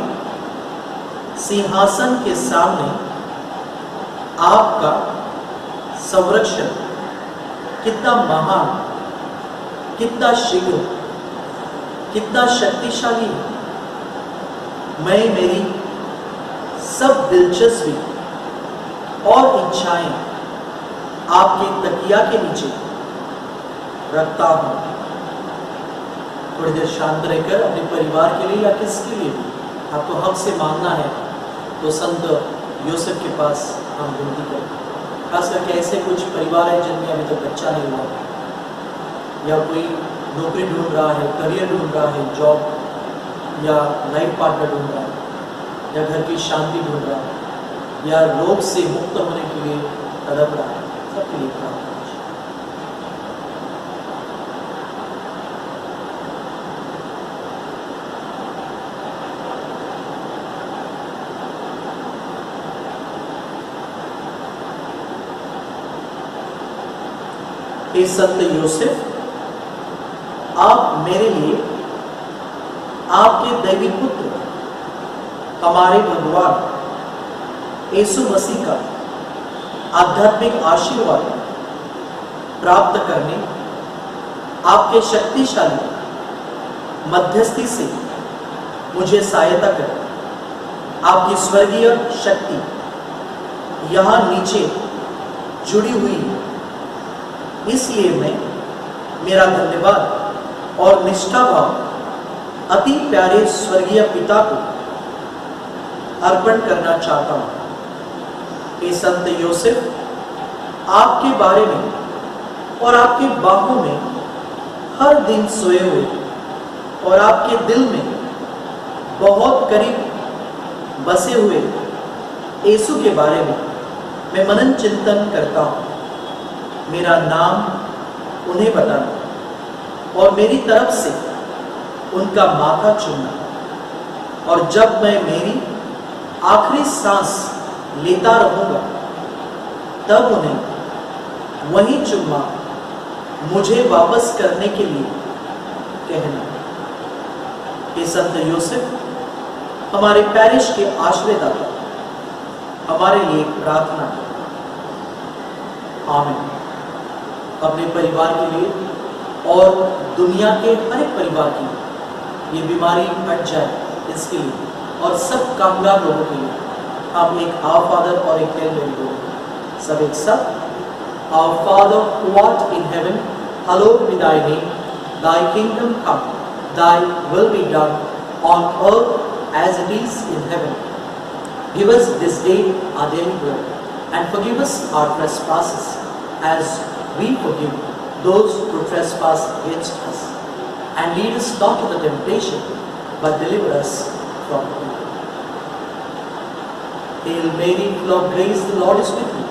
Speaker 3: सिंहासन के सामने आपका संरक्षण कितना महान, कितना शीघ्र, कितना शक्तिशाली है। मैं मेरी सब दिलचस्पी और इच्छाएं आपके तकिया के नीचे रखता हूं। थोड़ी देर शांत रहकर अपने परिवार के लिए या किसके लिए भी आपको हक से मांगना है तो संत यूसुफ के पास हम विनती करें। खास करके ऐसे कुछ परिवार हैं जिनमें अभी तक बच्चा नहीं हुआ, या कोई नौकरी ढूंढ रहा है, करियर ढूंढ रहा है, जॉब या लाइफ पार्टनर ढूंढ रहा है, या घर की शांति ढूंढ रहा है, या रोग से मुक्त होने के लिए तड़प रहा है, सबके लिए प्रार्थना। हे संत यूसुफ, आप मेरे लिए आपके दैवी पुत्र हमारे भगवान यीशु मसीह का आध्यात्मिक आशीर्वाद प्राप्त करने आपके शक्तिशाली मध्यस्थी से मुझे सहायता करें। आपकी स्वर्गीय शक्ति यहाँ नीचे जुड़ी हुई है, इसलिए मैं मेरा धन्यवाद और निष्ठा भाव अति प्यारे स्वर्गीय पिता को अर्पण करना चाहता हूं। हे संत यूसुफ, आपके बारे में और आपके बाहों में हर दिन सोए हुए और आपके दिल में बहुत करीब बसे हुए यीशु के बारे में मैं मनन चिंतन करता हूं। मेरा नाम उन्हें बताना और मेरी तरफ से उनका माथा चूमना, और जब मैं मेरी आखिरी सांस लेता रहूंगा तब उन्हें वही चुम्मा मुझे वापस करने के लिए कहना। हे संत यूसुफ, हमारे पैरिश के आश्रयदाता, हमारे लिए प्रार्थना करें। आमीन। अपने परिवार के लिए और दुनिया के हर एक परिवार के लिए ये बीमारी हट जाए, इसके लिए और सब कामगार लोगों के लिए हम एक आवर फादर और एक हेल मेरी बोलेंगे। सब एक साथ। Our Father who art in heaven, hallowed be thy name. Thy kingdom come, thy will be done on earth as it is in heaven. Give us this day our daily bread, and forgive us our trespasses as we forgive those who trespass against us. And lead us not into temptation, but deliver us from evil. Hail Mary, full of grace, the Lord is with you.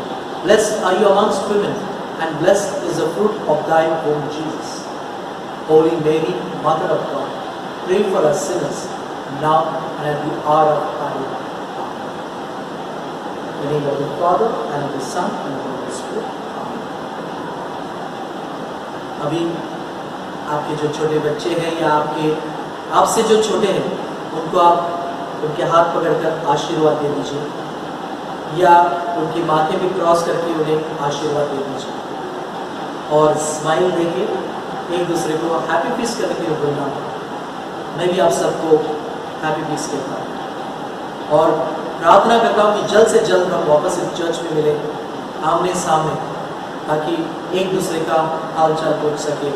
Speaker 3: Blessed are you amongst women, and blessed is the fruit of thy womb, Jesus. Holy Mary, Mother of God, pray for us sinners, now and at the hour of our death. In the name of the Father, and of the Son, and of the Holy Spirit. अभी आपके जो छोटे बच्चे हैं या आपसे जो छोटे हैं, उनको आप उनके हाथ पकड़कर आशीर्वाद दे दीजिए, या उनके माथे पे क्रॉस करके उन्हें आशीर्वाद दे दीजिए, और स्माइल देके एक दूसरे को हैप्पी पीस करने के लिए बोलना। मैं भी आप सबको हैप्पी पीस कहता हूँ और प्रार्थना करता हूँ कि जल्द से जल्द हम वापस इस चर्च में मिले आमने सामने, ताकि एक दूसरे का हाल चाल पूछ सके,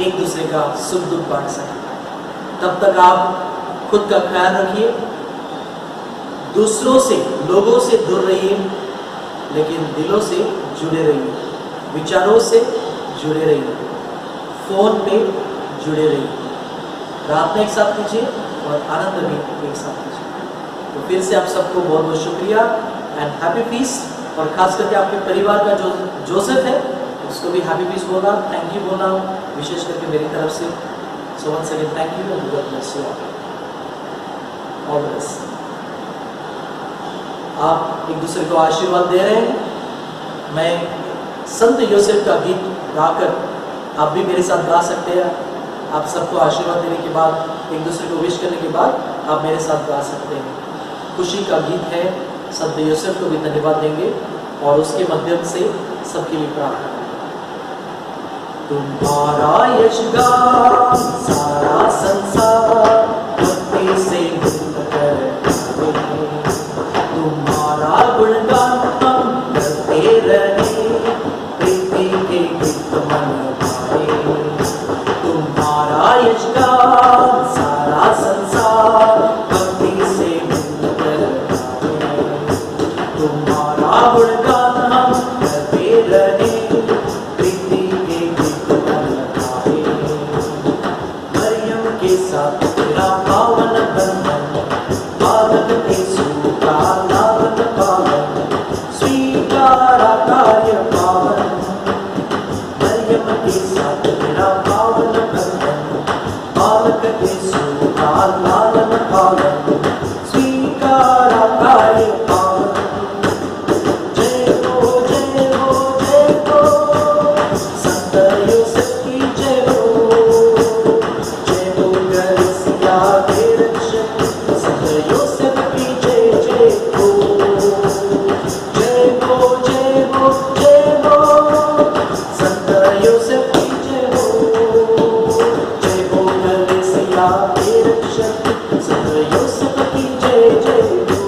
Speaker 3: एक दूसरे का सुख दुख बांट सके। तब तक आप खुद का ख्याल रखिए, दूसरों से, लोगों से दूर रहिए, लेकिन दिलों से जुड़े रहिए, विचारों से जुड़े रहिए, फोन पे जुड़े रहिए। प्रार्थना एक साथ कीजिए और आनंद भी एक साथ कीजिए। तो फिर से आप सबको बहुत बहुत शुक्रिया एंड हैप्पी पीस। और खास करके आपके परिवार का जो जोसेफ है उसको भी हैप्पी पीस बोलना, थैंक यू बोलना, विशेष करके मेरी तरफ से। So once again, thank you and God bless you all. All the best. आप एक दूसरे को आशीर्वाद दे रहे हैं। मैं संत योसेफ का गीत गाकर आप भी मेरे साथ गा सकते हैं। आप सबको आशीर्वाद देने के बाद, एक दूसरे को विश करने के बाद आप मेरे साथ गा सकते हैं। खुशी का गीत है, संत योसेफ को भी धन्यवाद देंगे और उसके माध्यम से सबके लिए प्रार्थना करेंगे। तुम्हारा यशगान सारा संसार भक्ति से गुणकर तुम्हारा गुणगान हम करते रहे, प्रीति के गीत मन गाए। तुम्हारा यशगान सारा संसार भक्ति से गुणकर गाए। तुम्हारा गुणगान हम करते रहे, प्रीति के गीत मन गाए। मरियम के साथ तेरा पावन बंधन, बालक यीशु का लालन पावन, स्वीकारा कार्य पावन। मरियम के साथ तेरा पावन बंधन, बालक यीशु का लालन पावन, स्वीकारा कार्य पावन। जय हो जय हो जय हो, संत योसेफ की जय हो। जय हो कलीसिया के रक्षक, संत योसेफ की जय जय हो। जय हो जय हो जय हो, संत योसेफ की जय हो। जय हो कलीसिया के रक्षक, संत योसेफ की जय जय हो।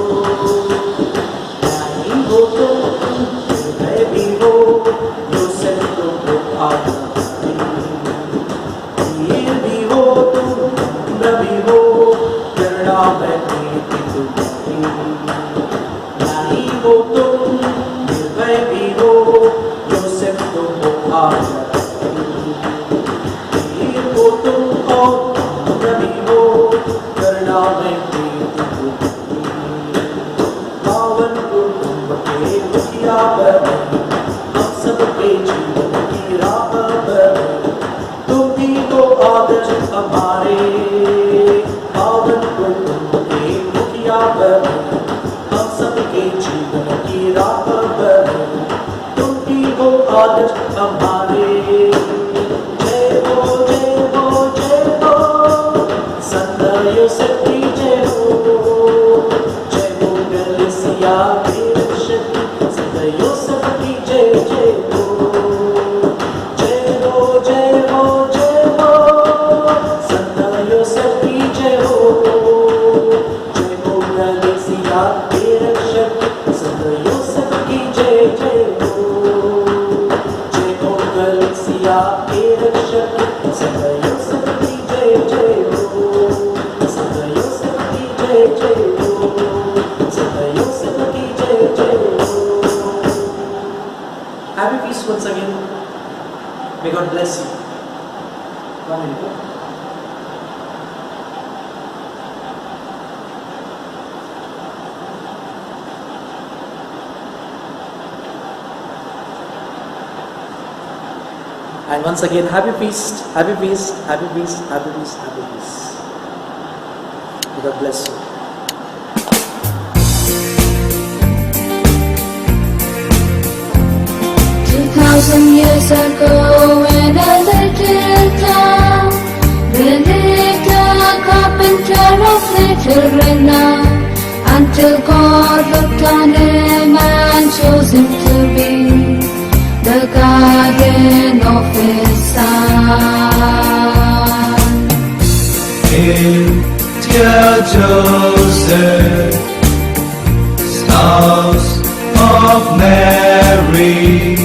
Speaker 3: न्यायी हो तुम, निर्भय भी हो, योसेफ तुमको आज्ञा दी। वीर भी हो तुम, नम्र भी हो, करुणा में प्रीति तुम्हारी। न्यायी हो तुम, निर्भय भी हो, योसेफ तुमको आज्ञा दी। वीर हो तुम और नम्र भी हो, करुणा में प्रीति तुम्हारी। पावन कुटुंब के मुखिया बने, हम सबके जीवन की राह बने। तुम भी तो आदर्श हमारे, पावन कुटुंब के मुखिया बने, हम सबके जीवन की राह बने। तुम भी तो आदर्श हमारे। जय हो जय हो जय हो, संत योसेफ की जय हो। जय हो कलीसिया के रक्षक, संत योसेफ की जय जय हो। जय हो जय हो जय हो, संत योसेफ की जय हो। जय हो कलीसिया के रक्षक, संत योसेफ की जय जय हो। जय हो कलीसिया के रक्षक, संत योसेफ की जय जय हो। संत योसेफ की जय जय हो। संत योसेफ की जय जय हो। Happy feast once again. May God bless you. One minute. And once again, happy feast, happy feast, happy feast, happy feast, happy feast. May God bless you.
Speaker 2: 2,000 years ago in a little town, there lived a carpenter of little renown, until God looked on him and chose him to be the guardian of his son.
Speaker 1: Hail, dear Joseph, spouse of Mary.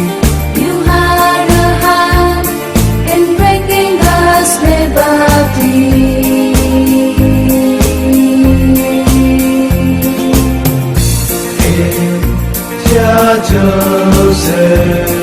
Speaker 2: You had a hand in breaking us liberty.
Speaker 1: Hail, dear Joseph,